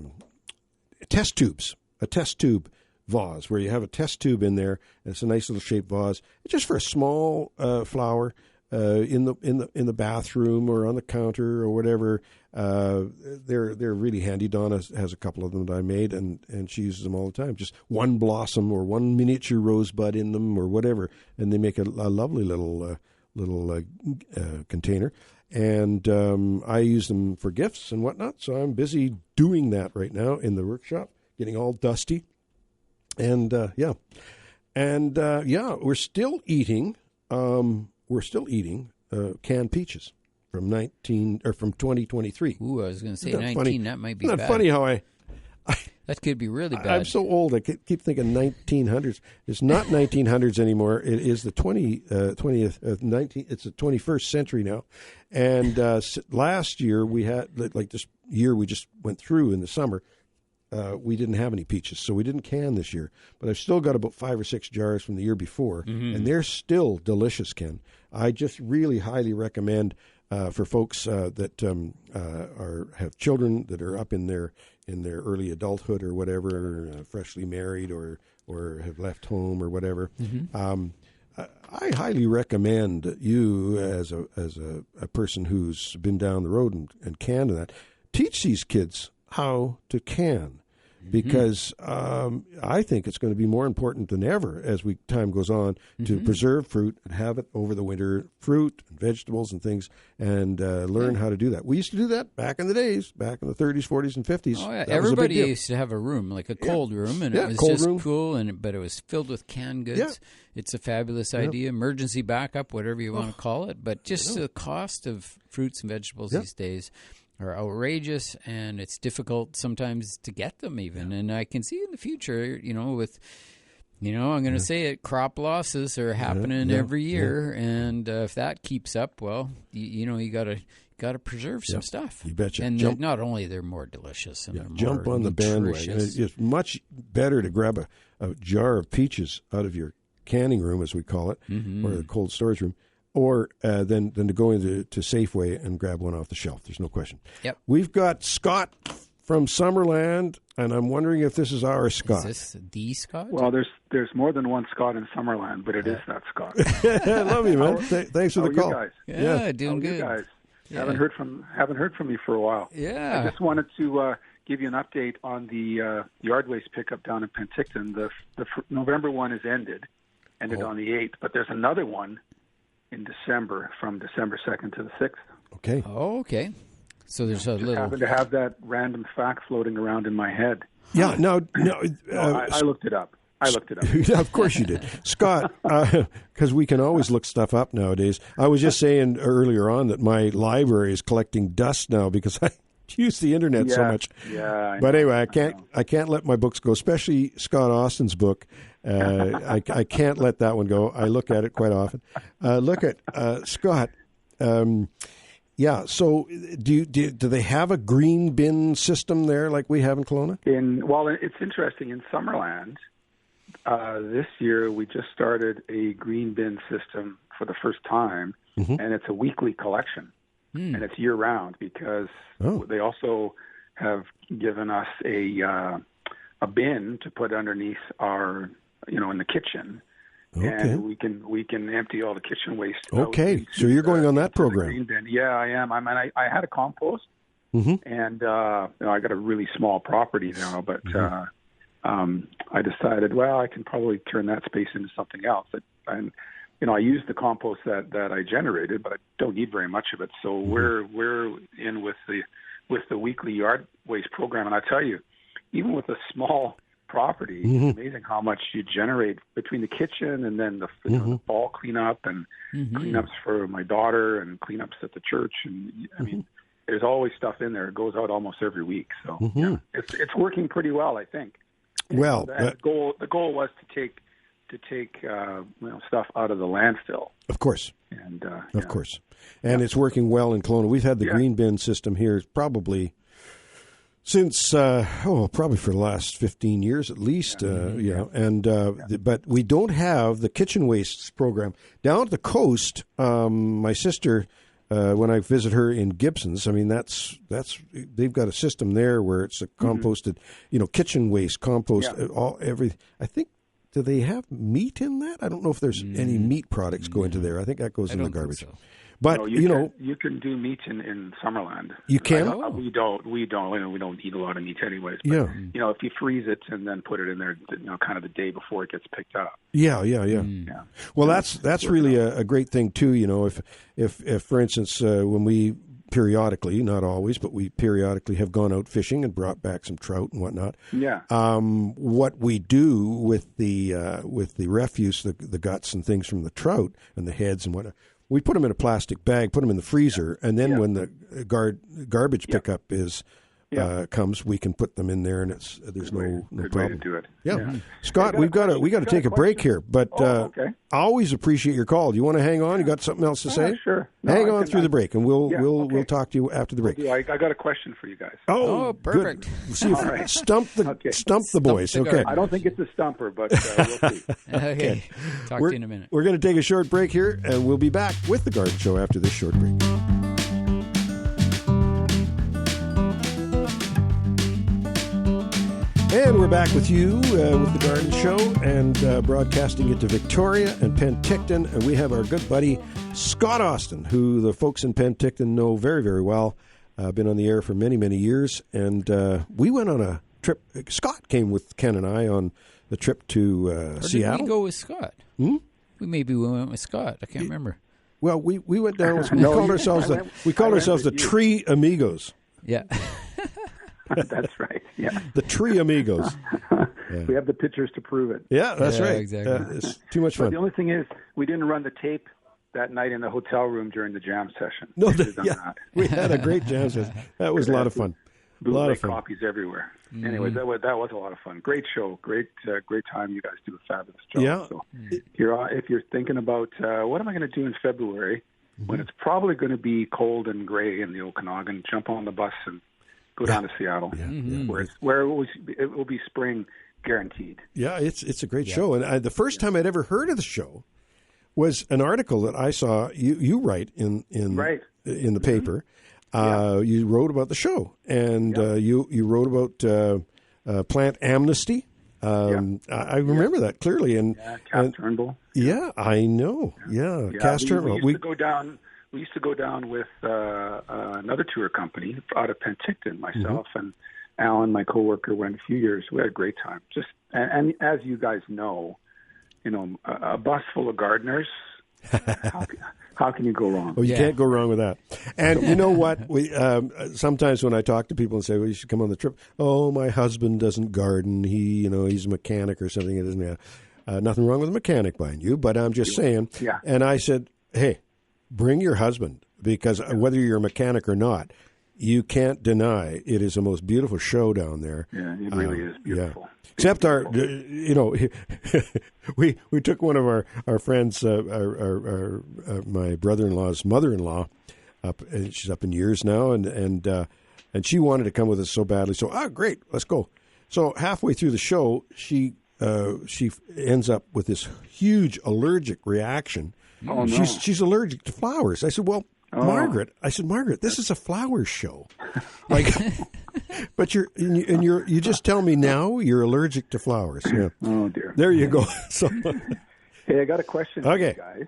Test tubes. A test tube vase where you have a test tube in there, and it's a nice little shaped vase. It's just for a small flower in the bathroom or on the counter or whatever. They're really handy. Donna has a couple of them that I made, and she uses them all the time. Just one blossom or one miniature rosebud in them or whatever, and they make a lovely little container. And I use them for gifts and whatnot. So I'm busy doing that right now in the workshop, getting all dusty. And we're still eating. Canned peaches from 2023. Ooh, I was going to say 19. Funny? That might be Isn't bad. that funny how that could be really bad. I'm so old. I keep thinking 1900s. It's not 1900s anymore. It is the 20th, 19. It's the 21st century now. And last year we had, like this year we just went through in the summer. We didn't have any peaches, so we didn't can this year. But I've still got about 5 or 6 jars from the year before, and they're still delicious, Ken. I just really highly recommend for folks that have children that are up in their early adulthood or whatever, freshly married or have left home or whatever. I highly recommend you as a person who's been down the road and canned and that, teach these kids how to can. Because I think it's going to be more important than ever as time goes on to preserve fruit and have it over the winter, fruit and vegetables and things, and learn how to do that. We used to do that back in the days, back in the 30s, 40s, and 50s. Oh, yeah. Everybody used to have a room, like a cold room, and it was just cool, but it was filled with canned goods. Yeah. It's a fabulous idea, emergency backup, whatever you want to call it, but just the cost of fruits and vegetables these days are outrageous, and it's difficult sometimes to get them even. And I can see in the future, with, I'm going to say it, crop losses are happening every year, and if that keeps up, well, you got to preserve some stuff. You betcha. And not only they're more delicious, and they're more jump on the bandwagon. It's much better to grab a jar of peaches out of your canning room, as we call it, or the cold storage room, or than to go into Safeway and grab one off the shelf. There's no question. Yep. We've got Scott from Summerland, and I'm wondering if this is our Scott. Is this the Scott? Well, there's more than one Scott in Summerland, but it is that Scott. I love you, man. Thanks for the call. You guys? Yeah, doing good. You guys? Yeah. Haven't heard from you for a while. Yeah. I just wanted to give you an update on the yard waste pickup down in Penticton. The November one is ended on the 8th, but there's another one in December, from December 2nd to the 6th. Okay. Oh, okay. So there's a little. Happened to have that random fact floating around in my head. Yeah. No. I looked it up. Of course you did, Scott. Because we can always look stuff up nowadays. I was just saying earlier on that my library is collecting dust now because I use the internet so much. Yeah. But anyway, I can't let my books go, especially Scott Austin's book. I can't let that one go. I look at it quite often. Look at Scott. So do they have a green bin system there like we have in Kelowna? It's interesting. In Summerland, this year we just started a green bin system for the first time, and it's a weekly collection, and it's year round because they also have given us a bin to put underneath our, in the kitchen. Okay. And we can empty all the kitchen waste. Okay, so you're going on that program? Green bin. Yeah, I am. I had a compost, and I got a really small property now, but I decided, well, I can probably turn that space into something else. And I use the compost that I generated, but I don't need very much of it. So we're in with the weekly yard waste program, and I tell you, even with a small property, it's amazing how much you generate between the kitchen and then the fall cleanup and cleanups for my daughter and cleanups at the church. And I mean, there's always stuff in there. It goes out almost every week. So it's working pretty well, I think. Well, the goal was to take stuff out of the landfill. Of course. And of course. And it's working well in Kelowna. We've had the green bin system here probably since, probably for the last 15 years at least, but we don't have the kitchen wastes program. Down at the coast, my sister, when I visit her in Gibson's, I mean, they've got a system there where it's a composted, kitchen waste, compost, I think, do they have meat in that? I don't know if there's any meat products go into there. I think that goes in the garbage. So. But you can do meat in Summerland. You can. We don't. We don't eat a lot of meat anyways. But, if you freeze it and then put it in there, kind of the day before it gets picked up. Yeah. Well, that's really a great thing too. If for instance, when we periodically, not always, but we periodically have gone out fishing and brought back some trout and whatnot. Yeah. What we do with the refuse, the guts and things from the trout and the heads and whatnot. We put them in a plastic bag, put them in the freezer, and then when the garbage pickup comes, we can put them in there, and there's no problem. Way to do it. Yeah. Scott, we got to take a break here, but I always appreciate your call. Do you want to hang on? You got something else to say? Sure. Hang on through the break, and we'll talk to you after the break. I got a question for you guys. Oh, perfect. Good. See if stump the boys. Okay. I don't think it's a stumper, but we'll see. Okay. Talk to you in a minute. We're going to take a short break here, and we'll be back with the Garden Show after this short break. And we're back with you with the Garden Show and broadcasting it to Victoria and Penticton. And we have our good buddy Scott Austin, who the folks in Penticton know very, very well. Been on the air for many, many years. And we went on a trip. Scott came with Ken and I on the trip to Seattle. Did we go with Scott? We went with Scott. I can't remember. Well, we went down. We called ourselves the Tree Amigos. Yeah. That's right. Yeah, the Tree Amigos. We have the pictures to prove it. Yeah, that's right. Exactly. It's too much fun. But the only thing is, we didn't run the tape that night in the hotel room during the jam session. No, we had a great jam session. That was a lot of fun. Bootleg copies everywhere. Anyways, that was a lot of fun. Great show. Great time. You guys do a fabulous job. Yeah. So if you're thinking about what am I going to do in February when it's probably going to be cold and gray in the Okanagan, jump on the bus and go down to Seattle, where it will be spring guaranteed. Yeah, it's a great show. And the first time I'd ever heard of the show was an article that I saw you write in the paper. You wrote about the show, and you wrote about plant amnesty. I remember that clearly. And Cass Turnbull. Yeah, I know. Yeah, Cass Turnbull. We used to go down with another tour company out of Penticton. Myself and Alan, my coworker, went a few years. We had a great time. And as you guys know, a bus full of gardeners. How can you go wrong? Well, you can't go wrong with that. And you know what? We sometimes when I talk to people and say, "Well, you should come on the trip." Oh, my husband doesn't garden. He's a mechanic or something. It doesn't have nothing wrong with a mechanic, mind you. But I'm just saying. Yeah. And I said, "Hey, bring your husband, because whether you're a mechanic or not, you can't deny it is the most beautiful show down there." Yeah, it really is beautiful. Yeah. Except we took one of our friends, my brother-in-law's mother-in-law, up, and she's up in years now, and she wanted to come with us so badly. So, great, let's go. So halfway through the show, she she ends up with this huge allergic reaction. Oh, no. She's allergic to flowers. I said, well, Margaret, this is a flower show. Like, but you just tell me now you're allergic to flowers. Yeah. Oh, dear. There you go. So, hey, I got a question for you guys.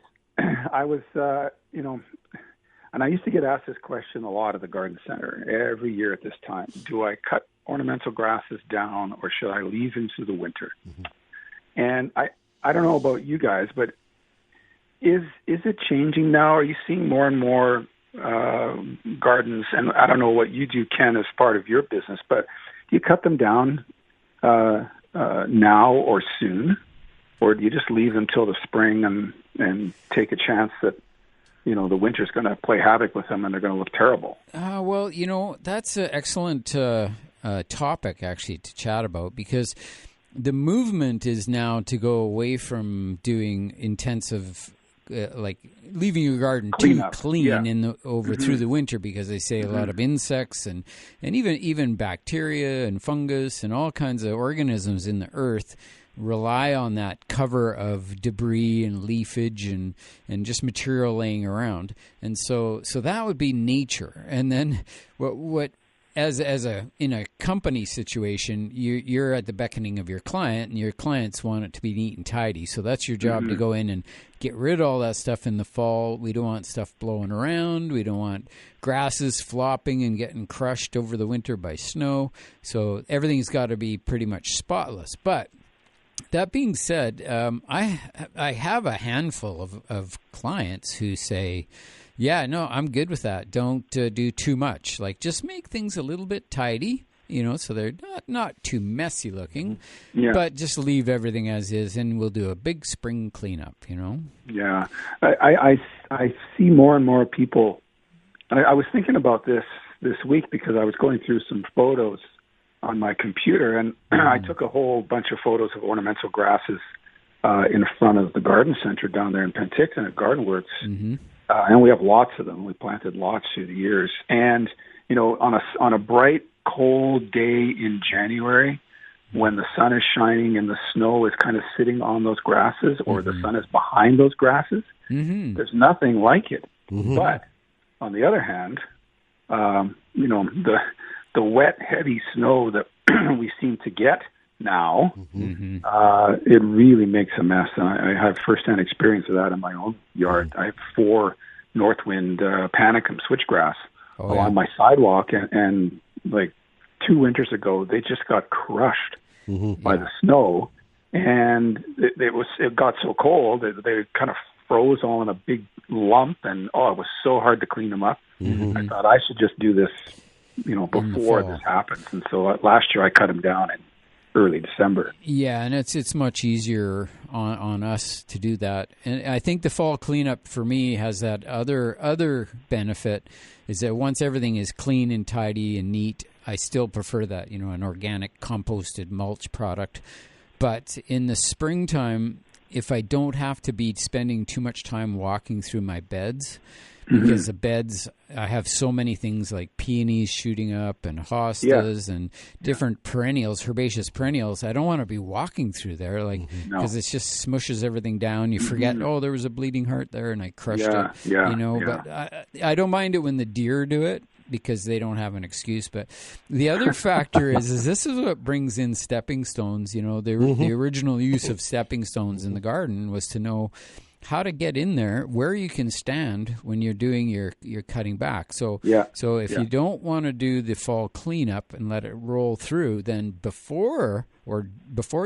I was, and I used to get asked this question a lot at the garden center every year at this time. Do I cut ornamental grasses down or should I leave them through the winter? Mm-hmm. And I don't know about you guys, but is it changing now? Are you seeing more and more gardens? And I don't know what you do, Ken, as part of your business, but do you cut them down now or soon? Or do you just leave them till the spring and take a chance that, the winter's going to play havoc with them and they're going to look terrible? Well, that's an excellent topic, actually, to chat about, because the movement is now to go away from doing intensive, like leaving your garden too clean through the winter, because they say a lot of insects and even bacteria and fungus and all kinds of organisms in the earth rely on that cover of debris and leafage and just material laying around. And so that would be nature. And then what as in a company situation, you're at the beckoning of your client, and your clients want it to be neat and tidy. So that's your job to go in and get rid of all that stuff in the fall. We don't want stuff blowing around. We don't want grasses flopping and getting crushed over the winter by snow. So everything's got to be pretty much spotless. But that being said, I have a handful of clients who say, yeah, no, I'm good with that. Don't do too much. Like, just make things a little bit tidy, so they're not too messy looking, but just leave everything as is, and we'll do a big spring cleanup, Yeah. I see more and more people. I was thinking about this week because I was going through some photos on my computer, and I took a whole bunch of photos of ornamental grasses in front of the garden center down there in Penticton at Gardenworks. Mm-hmm. And we have lots of them. We planted lots through the years. And, on a bright, cold day in January, when the sun is shining and the snow is kind of sitting on those grasses, or the sun is behind those grasses, there's nothing like it. Mm-hmm. But on the other hand, the wet, heavy snow that we seem to get now, it really makes a mess. And I have firsthand experience of that in my own yard. I have 4 Northwind panicum switchgrass along my sidewalk, and like 2 winters ago, they just got crushed by the snow, and it got so cold that they kind of froze all in a big lump, and it was so hard to clean them up. I thought I should just do this, before this happens. And so last year I cut them down in early December. Yeah, and it's much easier on us to do that. And I think the fall cleanup for me has that other benefit, is that once everything is clean and tidy and neat, I still prefer that, an organic composted mulch product. But in the springtime, if I don't have to be spending too much time walking through my beds, because the beds, I have so many things like peonies shooting up and hostas and different perennials, herbaceous perennials. I don't want to be walking through there, because it just smushes everything down. You forget, there was a bleeding heart there, and I crushed it. But I don't mind it when the deer do it, because they don't have an excuse. But the other factor is this is what brings in stepping stones. The original use of stepping stones in the garden was to know how to get in there, where you can stand when you're doing your cutting back. So if you don't want to do the fall cleanup and let it roll through, then before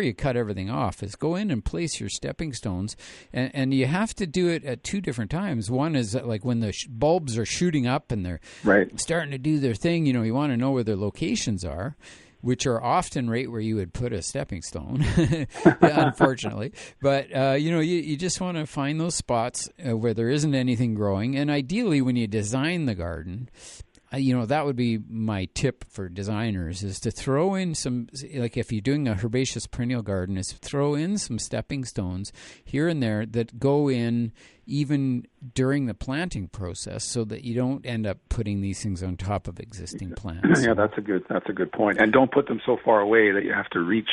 you cut everything off, is go in and place your stepping stones. And you have to do it at 2 different times. One is like when the bulbs are shooting up and they're starting to do their thing, you want to know where their locations are, which are often right where you would put a stepping stone, unfortunately. But, you just want to find those spots where there isn't anything growing. And ideally, when you design the garden, that would be my tip for designers, is to throw in some, like if you're doing a herbaceous perennial garden, is throw in some stepping stones here and there that go in even during the planting process, so that you don't end up putting these things on top of existing plants. Yeah, that's a good point. And don't put them so far away that you have to reach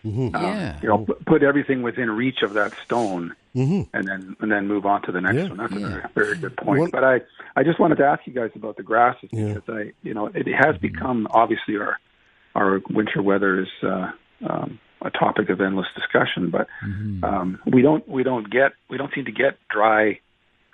Put everything within reach of that stone, and then move on to the next one. That's a very good point. But I just wanted to ask you guys about the grasses because it has become obviously our winter weather is a topic of endless discussion, but we don't seem to get dry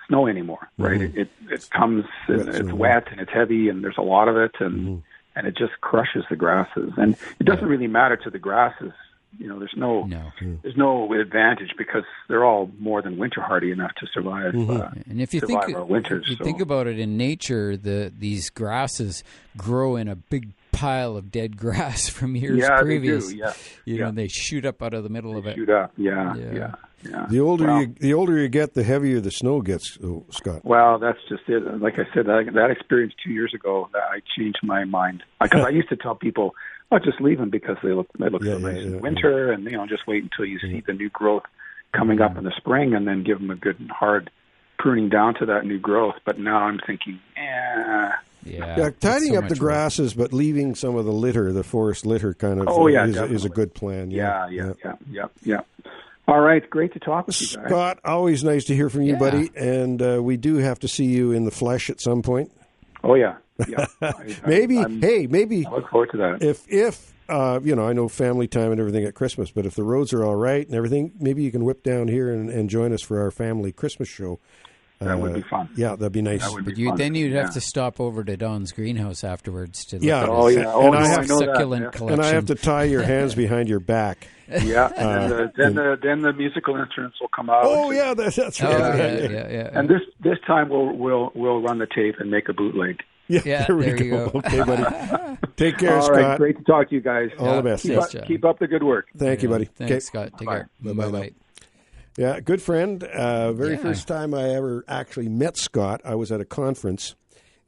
snow anymore, right? It comes, it's wet and it's heavy, and there's a lot of it, and it just crushes the grasses. And it doesn't really matter to the grasses. There's no advantage because they're all more than winter hardy enough to survive. And if you our winters, think about it in nature, these grasses grow in a big pile of dead grass from years previous. They do. They shoot up out of the middle of it. Shoot up, yeah. The older you get, the heavier the snow gets, Scott. Well, that's just it. Like I said, that experience 2 years ago, I changed my mind. Because I used to tell people, just leave them because they look so nice in winter, and just wait until you see the new growth coming up in the spring, and then give them a good hard pruning down to that new growth. But now I'm thinking, tidying up the grasses, but leaving some of the litter, the forest litter, kind of is a good plan. Yeah. All right, great to talk with you guys. Scott, always nice to hear from you, buddy. And we do have to see you in the flesh at some point. Oh yeah. maybe. I look forward to that. If I know family time and everything at Christmas, but if the roads are all right and everything, maybe you can whip down here and join us for our family Christmas show. That would be fun. Yeah, that'd be nice. Then you'd have to stop over to Don's greenhouse afterwards to look at I have succulent collection. And I have to tie your hands behind your back. Yeah, and then the musical instruments will come out. Oh yeah, that's right. Yeah. And this time we'll run the tape and make a bootleg. Yeah, there we go. Okay, buddy. Take care, All Scott. All right, great to talk to you guys. All the best. Keep up the good work. Thank you, buddy. Thanks, Scott. Take care. Bye-bye. Yeah, good friend. Very first time I ever actually met Scott, I was at a conference,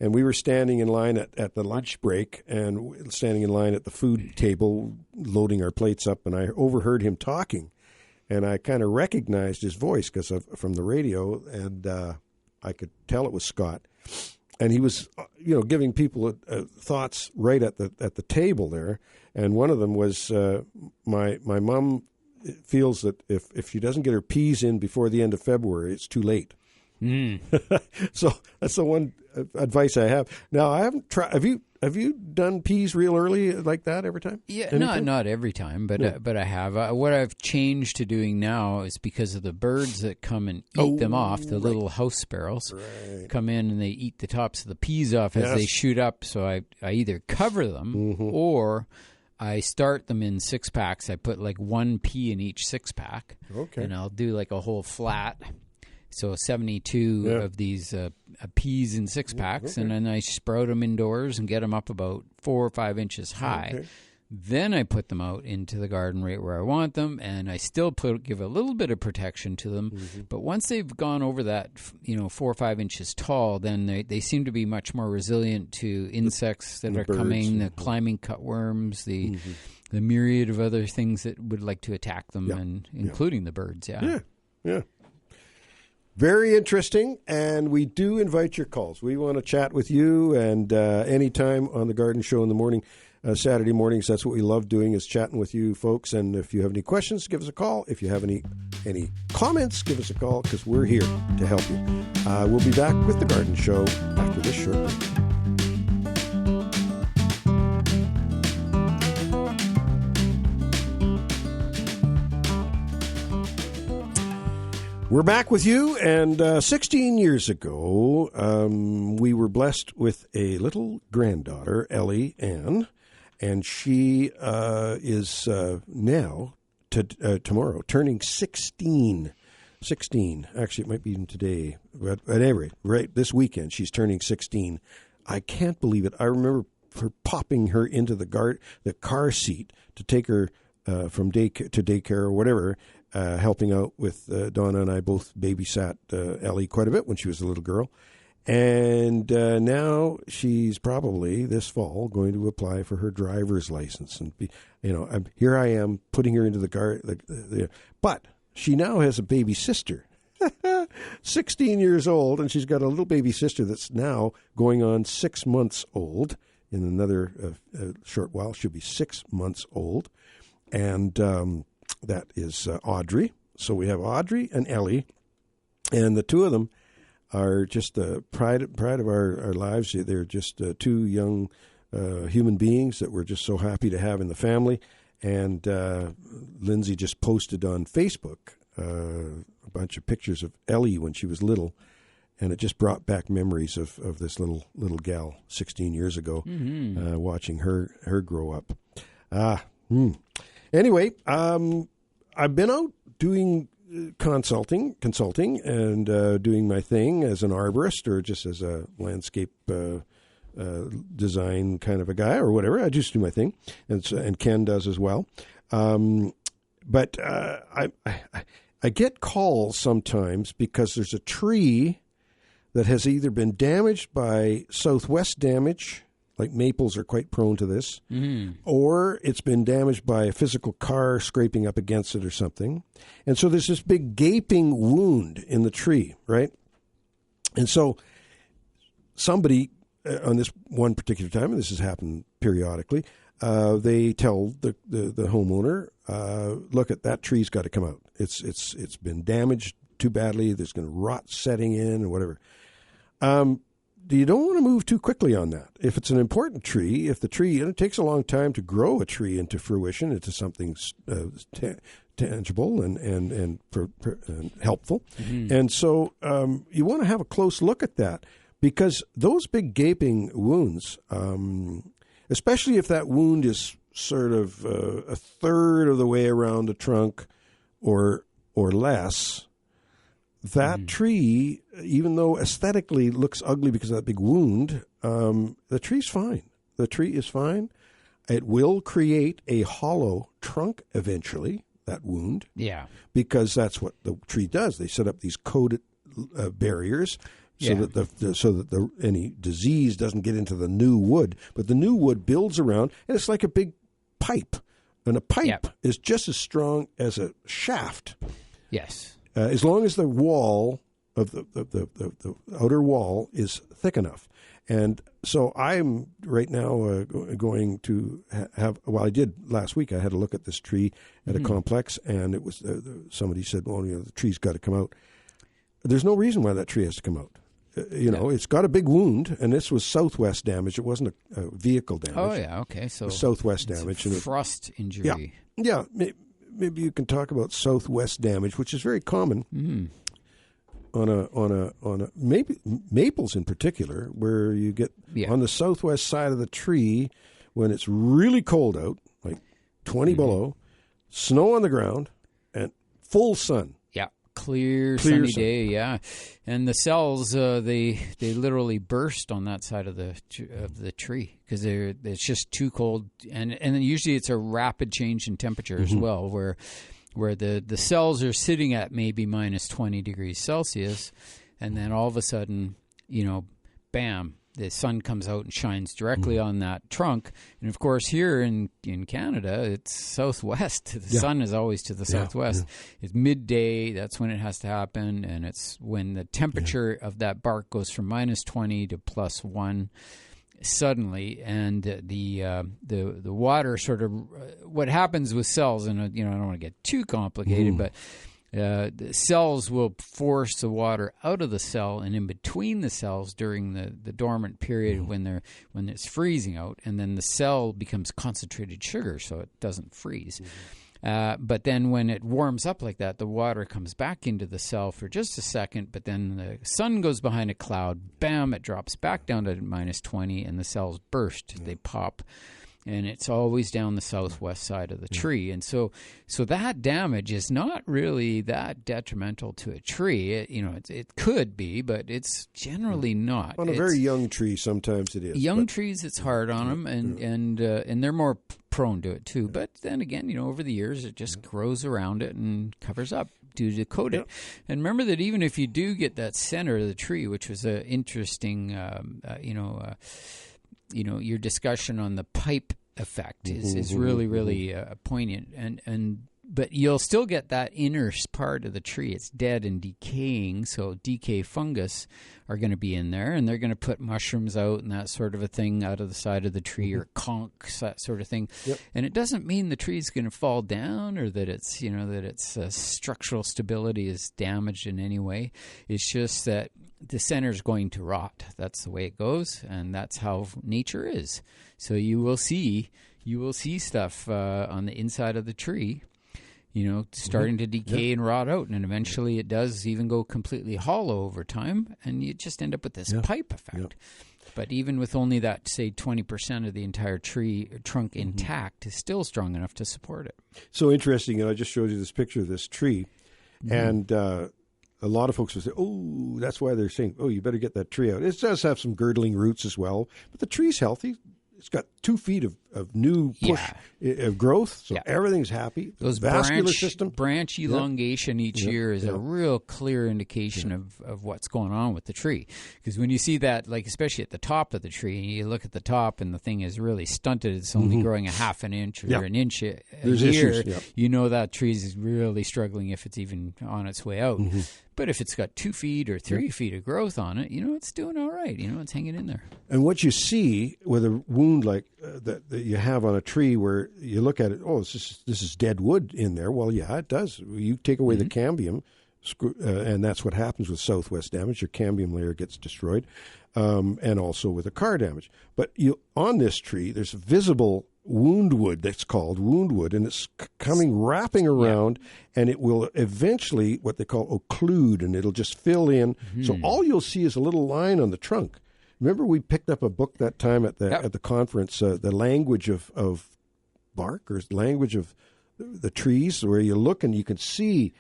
and we were standing in line at the lunch break and standing in line at the food table, loading our plates up, and I overheard him talking, and I kind of recognized his voice from the radio, and I could tell it was Scott. And he was, giving people thoughts right at the table there, and one of them was my mom feels that if she doesn't get her peas in before the end of February, it's too late. So that's the one advice I have. Now I haven't tried. Have you done peas real early like that every time? Yeah, not every time, but I have. What I've changed to doing now is because of the birds that come and eat them off. The little house sparrows come in and they eat the tops of the peas off as they shoot up. So I either cover them or I start them in 6-packs. I put like 1 pea in each 6-pack. Okay. And I'll do like a whole flat. So 72 of these peas in 6-packs, and then I sprout them indoors and get them up about 4 or 5 inches high. Okay. Then I put them out into the garden right where I want them, and I still give a little bit of protection to them. But once they've gone over that, 4 or 5 inches tall, then they seem to be much more resilient to insects that are coming, the climbing cutworms, the myriad of other things that would like to attack them, and including the birds. Yeah. Very interesting, and we do invite your calls. We want to chat with you, and anytime on the Garden Show in the morning, Saturday mornings, that's what we love doing is chatting with you folks. And if you have any questions, give us a call. If you have any comments, give us a call because we're here to help you. We'll be back with the Garden Show after this short break. We're back with you, and 16 years ago, we were blessed with a little granddaughter, Ellie Ann, and she is now, tomorrow, turning 16. 16. Actually, it might be even today. But at any rate, right this weekend, she's turning 16. I can't believe it. I remember her popping her into the car seat to take her from daycare or whatever, helping out with Donna and I both babysat Ellie quite a bit when she was a little girl. And now she's probably this fall going to apply for her driver's license. And, here I am putting her into the car. But she now has a baby sister, 16 years old, and she's got a little baby sister that's now going on 6 months old. In another short while, she'll be 6 months old. and that is Audrey. So we have Audrey and Ellie, and the two of them are just the pride of our lives. They're just two young human beings that we're just so happy to have in the family. And Lindsay just posted on Facebook a bunch of pictures of Ellie when she was little, and it just brought back memories of this little gal 16 years ago, watching her grow up. Anyway, I've been out doing consulting and doing my thing as an arborist or just as a landscape design kind of a guy or whatever. I just do my thing, and Ken does as well. But I get calls sometimes because there's a tree that has either been damaged by southwest damage, like maples are quite prone to this, or it's been damaged by a physical car scraping up against it or something. And so there's this big gaping wound in the tree, right? And so somebody on this one particular time, and this has happened periodically, they tell the homeowner, look, at that tree's got to come out. It's been damaged too badly. There's going to rot setting in or whatever. You don't want to move too quickly on that. If it's an important tree, if the tree, it takes a long time to grow a tree into fruition, into something tangible and helpful. And so you want to have a close look at that, because those big gaping wounds, especially if that wound is sort of a third of the way around the trunk or less, that tree, even though aesthetically looks ugly because of that big wound, the tree's fine. The tree is fine. It will create a hollow trunk eventually, that wound. Yeah. Because that's what the tree does. They set up these coated barriers so that any disease doesn't get into the new wood. But the new wood builds around, and it's like a big pipe. And a pipe is just as strong as a shaft. Yes. As long as the wall of the outer wall is thick enough. And so I'm right now going to have, well, I did last week. I had a look at this tree at a complex, and it was somebody said, well, the tree's got to come out. There's no reason why that tree has to come out. It's got a big wound, and this was southwest damage. It wasn't a vehicle damage. Oh, yeah, okay. So southwest damage. Frost injury. Yeah. Maybe you can talk about southwest damage, which is very common on a maybe maples in particular, where you get on the southwest side of the tree when it's really cold out, like 20 below, snow on the ground, and full sun. Clear sunny day, yeah, and the cells they literally burst on that side of the tree because it's just too cold, and then usually it's a rapid change in temperature as well, where the cells are sitting at maybe minus 20 degrees Celsius, and then all of a sudden, bam, the sun comes out and shines directly on that trunk. And of course, here in Canada, it's southwest. The sun is always to the southwest. It's midday. That's when it has to happen. And it's when the temperature of that bark goes from minus 20 to plus 1 suddenly. And the water sort of, what happens with cells, and I don't want to get too complicated, but the cells will force the water out of the cell and in between the cells during the dormant period when it's freezing out, and then the cell becomes concentrated sugar, so it doesn't freeze. But then when it warms up like that, the water comes back into the cell for just a second, but then the sun goes behind a cloud, bam, it drops back down to minus 20, and the cells burst, they pop. And it's always down the southwest side of the tree. And so that damage is not really that detrimental to a tree. It could be, but it's generally not. On a very young tree, sometimes it is. Young trees, it's hard on them, and they're more prone to it too. But then again, over the years, it just grows around it and covers up due to coat it. And remember that even if you do get that center of the tree, which was an interesting, your discussion on the pipe effect is really, really poignant. And But you'll still get that inner part of the tree. It's dead and decaying, so decay fungus are going to be in there, and they're going to put mushrooms out and that sort of a thing out of the side of the tree, or conchs, that sort of thing. Yep. And it doesn't mean the tree is going to fall down, or that it's that its structural stability is damaged in any way. It's just that the center is going to rot. That's the way it goes, and that's how nature is. So you will see stuff on the inside of the tree, starting to decay and rot out, and eventually it does even go completely hollow over time, and you just end up with this pipe effect. But even with only that, say, 20% of the entire tree trunk intact, is still strong enough to support it. So interesting. I just showed you this picture of this tree, and a lot of folks will say, oh, that's why they're saying, oh, you better get that tree out. It does have some girdling roots as well, but the tree's healthy. It's got 2 feet of new push of growth, so everything's happy. Those vascular system. Branch elongation each year is a real clear indication of what's going on with the tree. Because when you see that, like especially at the top of the tree, and you look at the top and the thing is really stunted, it's only growing a half an inch or an inch a year, you know that tree is really struggling if it's even on its way out. But if it's got 2 feet or 3 feet of growth on it, it's doing all right. It's hanging in there. And what you see with a wound like that you have on a tree, where you look at it, this is dead wood in there. Well, yeah, it does. You take away the cambium, and that's what happens with southwest damage. Your cambium layer gets destroyed, and also with a car damage. But on this tree, there's visible wound wood that's called wound wood, and it's wrapping around, and it will eventually what they call occlude, and it'll just fill in. So all you'll see is a little line on the trunk. Remember, we picked up a book that time at the conference, the language of bark, or language of the trees, where you look and you can see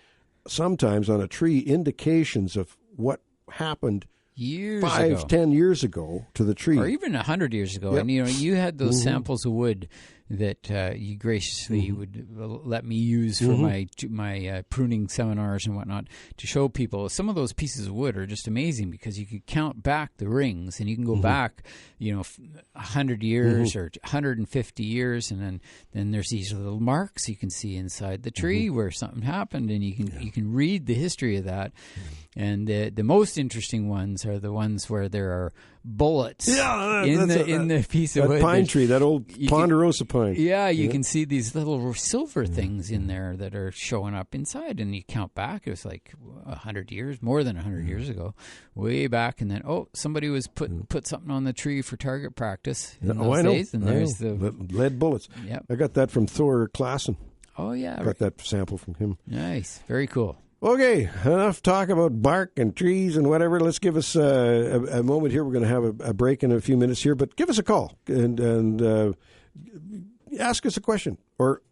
sometimes on a tree indications of what happened 10 years ago to the tree, or even 100 years ago. And you had those samples of wood that you graciously would let me use for my pruning seminars and whatnot, to show people. Some of those pieces of wood are just amazing, because you could count back the rings, and you can go back 100 years or 150 years, and then there's these little marks you can see inside the tree where something happened, and you can read the history of that. And the most interesting ones are the ones where there are bullets in the piece of wood. Pine tree, that old ponderosa pine. Yeah, you can see these little silver things in there that are showing up inside, and you count back. It was like 100 years, more than 100 years ago, way back, and then somebody was put something on the tree for target practice in those days, and there's the lead bullets. Yep. I got that from Thor Klassen. Oh yeah, got that sample from him. Nice, very cool. Okay, enough talk about bark and trees and whatever. Let's give us a moment here. We're going to have a break in a few minutes here, but give us a call and ask us a question, or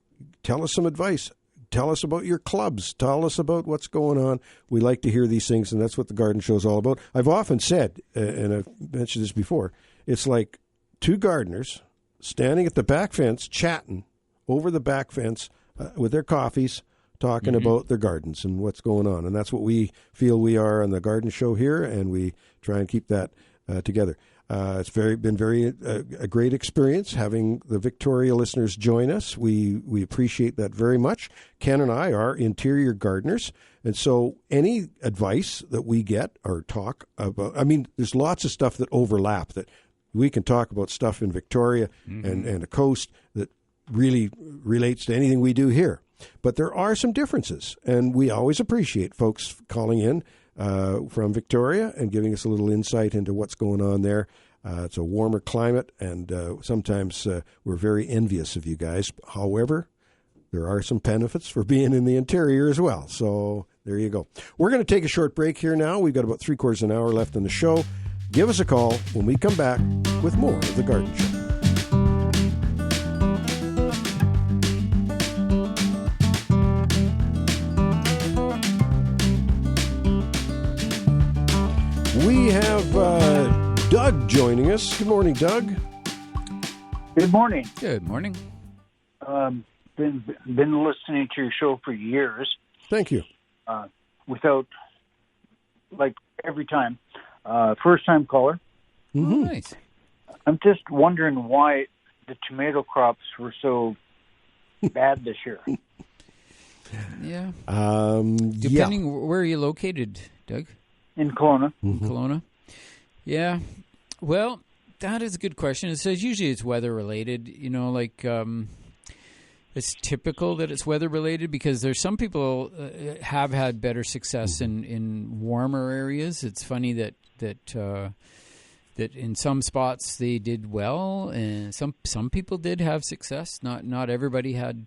tell us some advice. Tell us about your clubs. Tell us about what's going on. We like to hear these things, and that's what the Garden Show is all about. I've often said, and I've mentioned this before, it's like two gardeners standing at the back fence chatting over the back fence with their coffees, talking about their gardens and what's going on. And that's what we feel we are on the Garden Show here, and we try and keep that together. It's been a great experience having the Victoria listeners join us. We appreciate that very much. Ken and I are interior gardeners, and so any advice that we get or talk about, there's lots of stuff that overlap, that we can talk about stuff in Victoria and the coast that really relates to anything we do here. But there are some differences, and we always appreciate folks calling in from Victoria and giving us a little insight into what's going on there. It's a warmer climate, and sometimes we're very envious of you guys. However, there are some benefits for being in the interior as well. So there you go. We're going to take a short break here now. We've got about 3/4 of an hour left in the show. Give us a call when we come back with more of The Garden Show. We have Doug joining us. Good morning, Doug. Good morning. Good morning. Been listening to your show for years. Thank you. Without, like, every time. First-time caller. Mm-hmm. Nice. I'm just wondering why the tomato crops were so bad this year. Yeah. Depending where you're located, Doug. In Kelowna. Mm-hmm. Kelowna. Yeah. Well, that is a good question. It says usually it's weather related. You know, like it's typical that it's weather related because there's some people have had better success in warmer areas. It's funny that in some spots they did well, and some people did have success. Not everybody had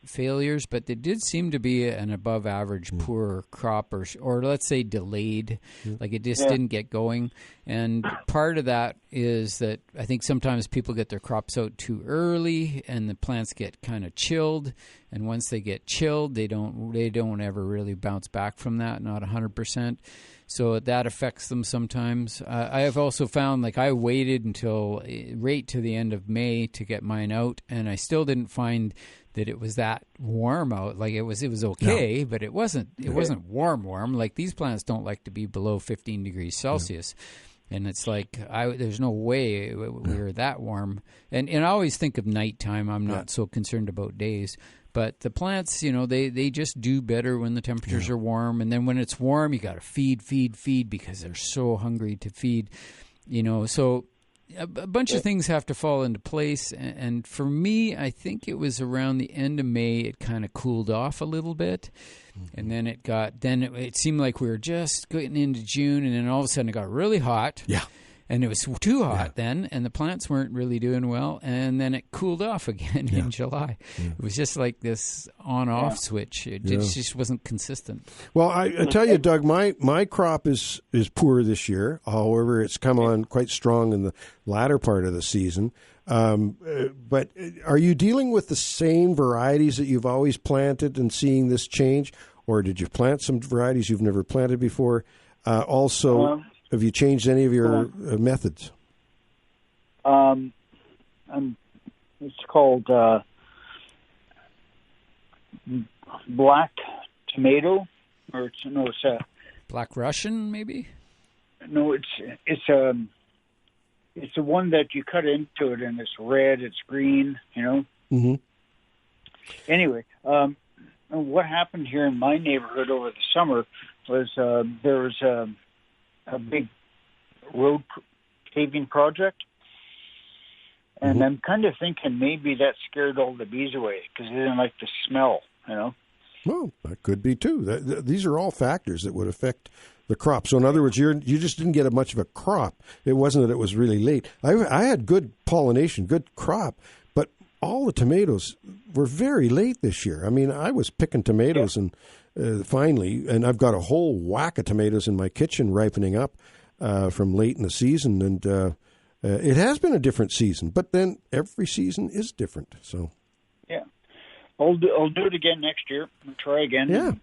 failures, but there did seem to be an above average poor crop, or let's say delayed, like it just didn't get going. And part of that is that I think sometimes people get their crops out too early, and the plants get kind of chilled. And once they get chilled, they don't ever really bounce back from that, not 100%. So that affects them sometimes. I have also found, like, I waited until right to the end of May to get mine out, and I still didn't find that it was that warm out. Like, it was okay, but it wasn't warm. Like, these plants don't like to be below 15 degrees Celsius. And it's like, there's no way we were that warm. And I always think of nighttime. I'm not so concerned about days. But the plants, you know, they just do better when the temperatures are warm. And then when it's warm, you got to feed because they're so hungry to feed, you know. So a bunch of things have to fall into place. And for me, I think it was around the end of May, it kind of cooled off a little bit. And then it seemed like we were just getting into June. And then all of a sudden it got really hot. Yeah. And it was too hot then, and the plants weren't really doing well. And then it cooled off again in July. It was just like this on-off switch. It just wasn't consistent. Well, I tell you, Doug, my crop is poor this year. However, it's come on quite strong in the latter part of the season. But are you dealing with the same varieties that you've always planted and seeing this change? Or did you plant some varieties you've never planted before? Have you changed any of your methods? It's called black tomato, or it's Black Russian, maybe. No, it's the one that you cut into it, and it's red, it's green, you know. Mm-hmm. Anyway, what happened here in my neighborhood over the summer was there was a big road paving project, and I'm kind of thinking maybe that scared all the bees away because they didn't like the smell, you know. Well, that could be too. These are all factors that would affect the crop. So in other words, you just didn't get much of a crop. It wasn't that it was really late. I had good pollination, good crop, but all the tomatoes were very late this year. I mean, I was picking tomatoes and finally, and I've got a whole whack of tomatoes in my kitchen ripening up from late in the season, and it has been a different season. But then every season is different. So, yeah, I'll do it again next year. I'll try again. Yeah,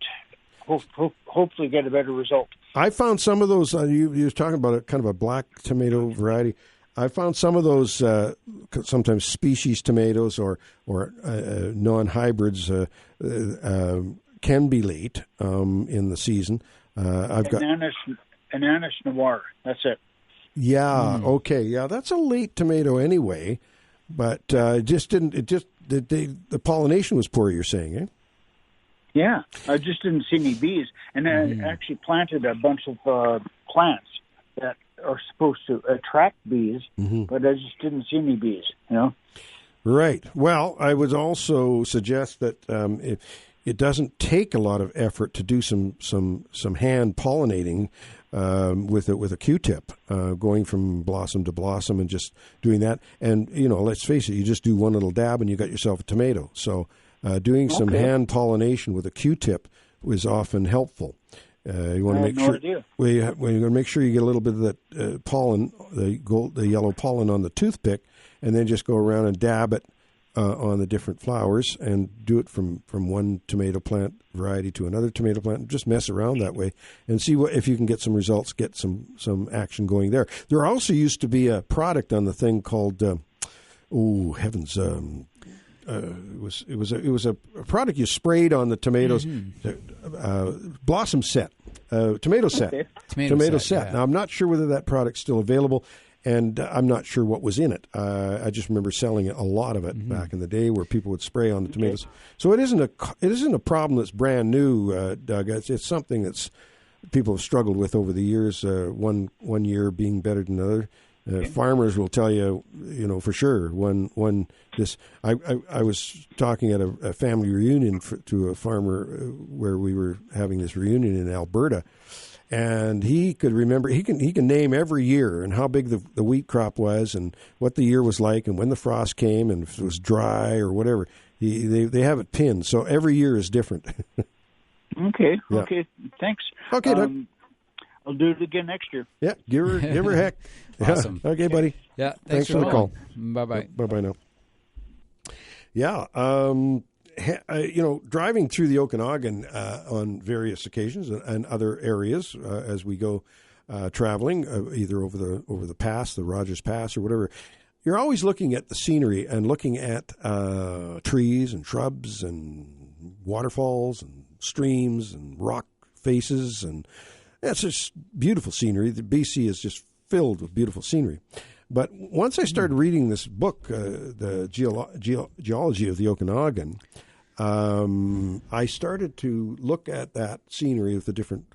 and hopefully get a better result. I found some of those. You were talking about kind of a black tomato variety. I found some of those sometimes species tomatoes or non-hybrids can be late in the season. I've got Ananas Noir. That's it. Yeah. Okay. Yeah, that's a late tomato anyway, but the pollination was poor. You're saying, eh? Yeah, I just didn't see any bees, and I actually planted a bunch of plants that are supposed to attract bees, but I just didn't see any bees. You know. Right. Well, I would also suggest that it doesn't take a lot of effort to do some hand pollinating with a Q-tip, going from blossom to blossom and just doing that. And let's face it, you just do one little dab and you got yourself a tomato. So doing some hand pollination with a Q-tip is often helpful. You want to make sure you want to make sure you get a little bit of that pollen, the yellow pollen on the toothpick, and then just go around and dab it on the different flowers and do it from one tomato plant variety to another tomato plant. Just mess around that way and see if you can get some results, get some action going there. There also used to be a product on the thing called it was a product you sprayed on the tomatoes, blossom set, tomato set. Tomato set. Yeah. Now I'm not sure whether that product's still available. And I'm not sure what was in it. I just remember selling a lot of it back in the day, where people would spray on the tomatoes. So it isn't a problem that's brand new, Doug. It's something that's people have struggled with over the years. One year being better than another. Farmers will tell you, for sure. When this, I was talking at a family reunion to a farmer where we were having this reunion in Alberta. And he could remember, he can name every year and how big the wheat crop was and what the year was like and when the frost came and if it was dry or whatever. They have it pinned. So every year is different. Okay. Yeah. Okay. Thanks. Okay, Doug. I'll do it again next year. Yeah. Give her heck. Awesome. Yeah. Okay, buddy. Yeah. Thanks for the call. Bye-bye. Bye-bye now. Yeah. Driving through the Okanagan on various occasions and other areas as we go traveling, either over the pass, the Rogers Pass, or whatever, you're always looking at the scenery and looking at trees and shrubs and waterfalls and streams and rock faces, and it's just beautiful scenery. The BC is just filled with beautiful scenery. But once I started reading this book, the Geology of the Okanagan, I started to look at that scenery with a different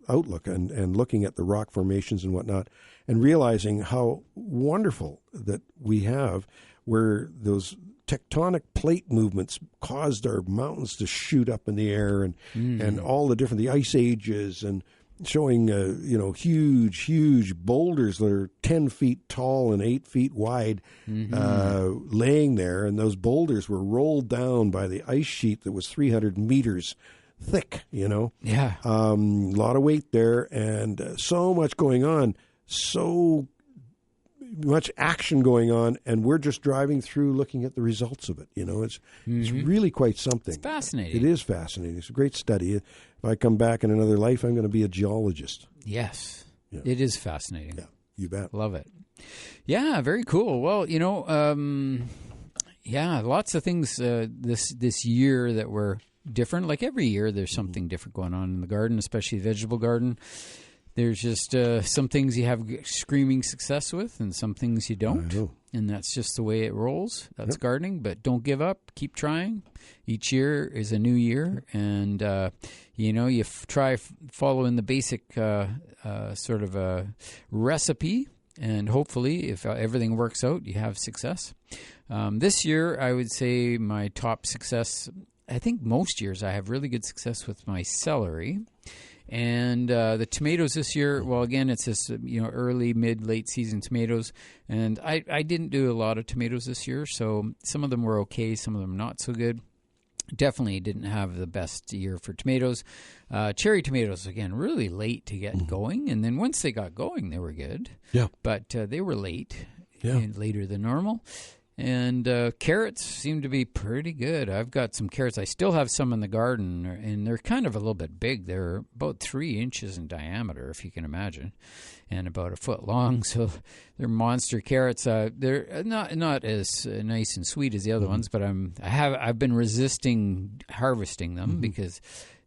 outlook and looking at the rock formations and whatnot, and realizing how wonderful that we have, where those tectonic plate movements caused our mountains to shoot up in the air, and all the ice ages, and showing huge boulders that are 10 feet tall and 8 feet wide, laying there, and those boulders were rolled down by the ice sheet that was 300 meters thick. Yeah, a lot of weight there, and so much going on, so much action going on, and we're just driving through looking at the results of it. It's really quite something. It's fascinating. It is fascinating. It's a great study. If I come back in another life, I'm going to be a geologist. Yes. Yeah. It is fascinating. Yeah, you bet. Love it. Yeah, very cool. Well, lots of things this year that were different. Like every year, there's something different going on in the garden, especially the vegetable garden. There's just some things you have screaming success with and some things you don't. And that's just the way it rolls. That's gardening. But don't give up. Keep trying. Each year is a new year. And, you try following the basic sort of a recipe. And hopefully, if everything works out, you have success. This year, I would say my top success, I think most years I have really good success with my celery. And the tomatoes this year, well, again, it's just, early, mid, late season tomatoes. And I didn't do a lot of tomatoes this year, so some of them were okay, some of them not so good. Definitely didn't have the best year for tomatoes. Cherry tomatoes, again, really late to get going. And then once they got going, they were good. Yeah. But they were late, later than normal. And carrots seem to be pretty good. I've got some carrots. I still have some in the garden, and they're kind of a little bit big. They're about 3 inches in diameter, if you can imagine, and about 1 foot long. So they're monster carrots. They're not as nice and sweet as the other ones, but I've been resisting harvesting them because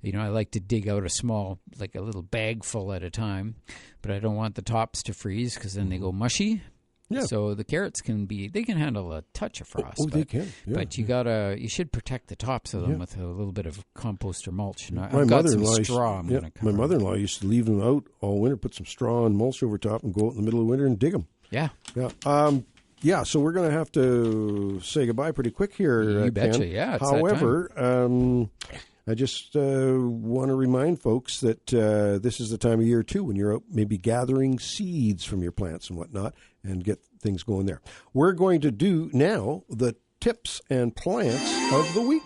I like to dig out a little bag full at a time, but I don't want the tops to freeze because then they go mushy. Yeah. So the carrots can handle a touch of frost. They can. Yeah. But you should protect the tops of them with a little bit of compost or mulch. And I've got some straw. My mother-in-law used to leave them out all winter, put some straw and mulch over top, and go out in the middle of winter and dig them. Yeah. Yeah. So we're going to have to say goodbye pretty quick here. You betcha. Ken. Yeah. It's However, I just want to remind folks that this is the time of year, too, when you're out maybe gathering seeds from your plants and whatnot and get things going there. We're going to do now the tips and plants of the week.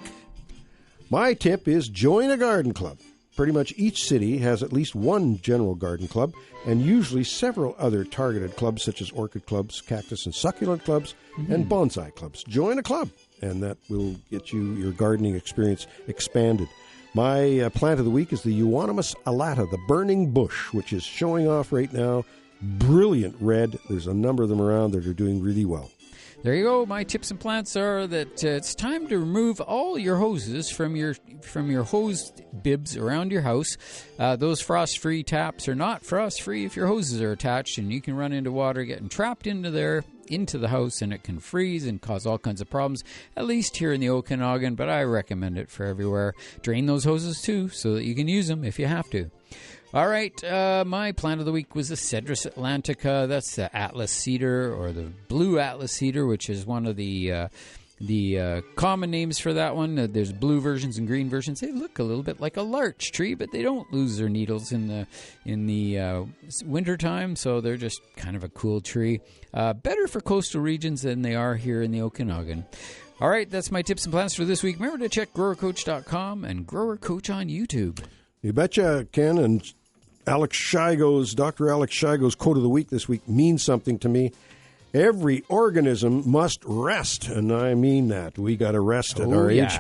My tip is join a garden club. Pretty much each city has at least one general garden club and usually several other targeted clubs such as orchid clubs, cactus and succulent clubs, and bonsai clubs. Join a club, and that will get your gardening experience expanded. My plant of the week is the Euonymus alata, the burning bush, which is showing off right now. Brilliant red. There's a number of them around that are doing really well. there you go. My tips and plants are that it's time to remove all your hoses from your hose bibs around your house. Those frost-free taps are not frost-free if your hoses are attached, and you can run into water getting trapped into the house, and it can freeze and cause all kinds of problems, at least here in the Okanagan, but I recommend it for everywhere. Drain those hoses too so that you can use them if you have to. All right, my plant of the week was the Cedrus atlantica. That's the Atlas cedar, or the blue Atlas cedar, which is one of the common names for that one. There's blue versions and green versions. They look a little bit like a larch tree, but they don't lose their needles in the wintertime, so they're just kind of a cool tree. Better for coastal regions than they are here in the Okanagan. All right, that's my tips and plans for this week. Remember to check growercoach.com and Grower Coach on YouTube. You betcha, Ken. And Dr. Alex Shigo's quote of the week this week means something to me. Every organism must rest, and I mean that. We got to rest at our age.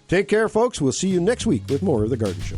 Take care, folks. We'll see you next week with more of The Garden Show.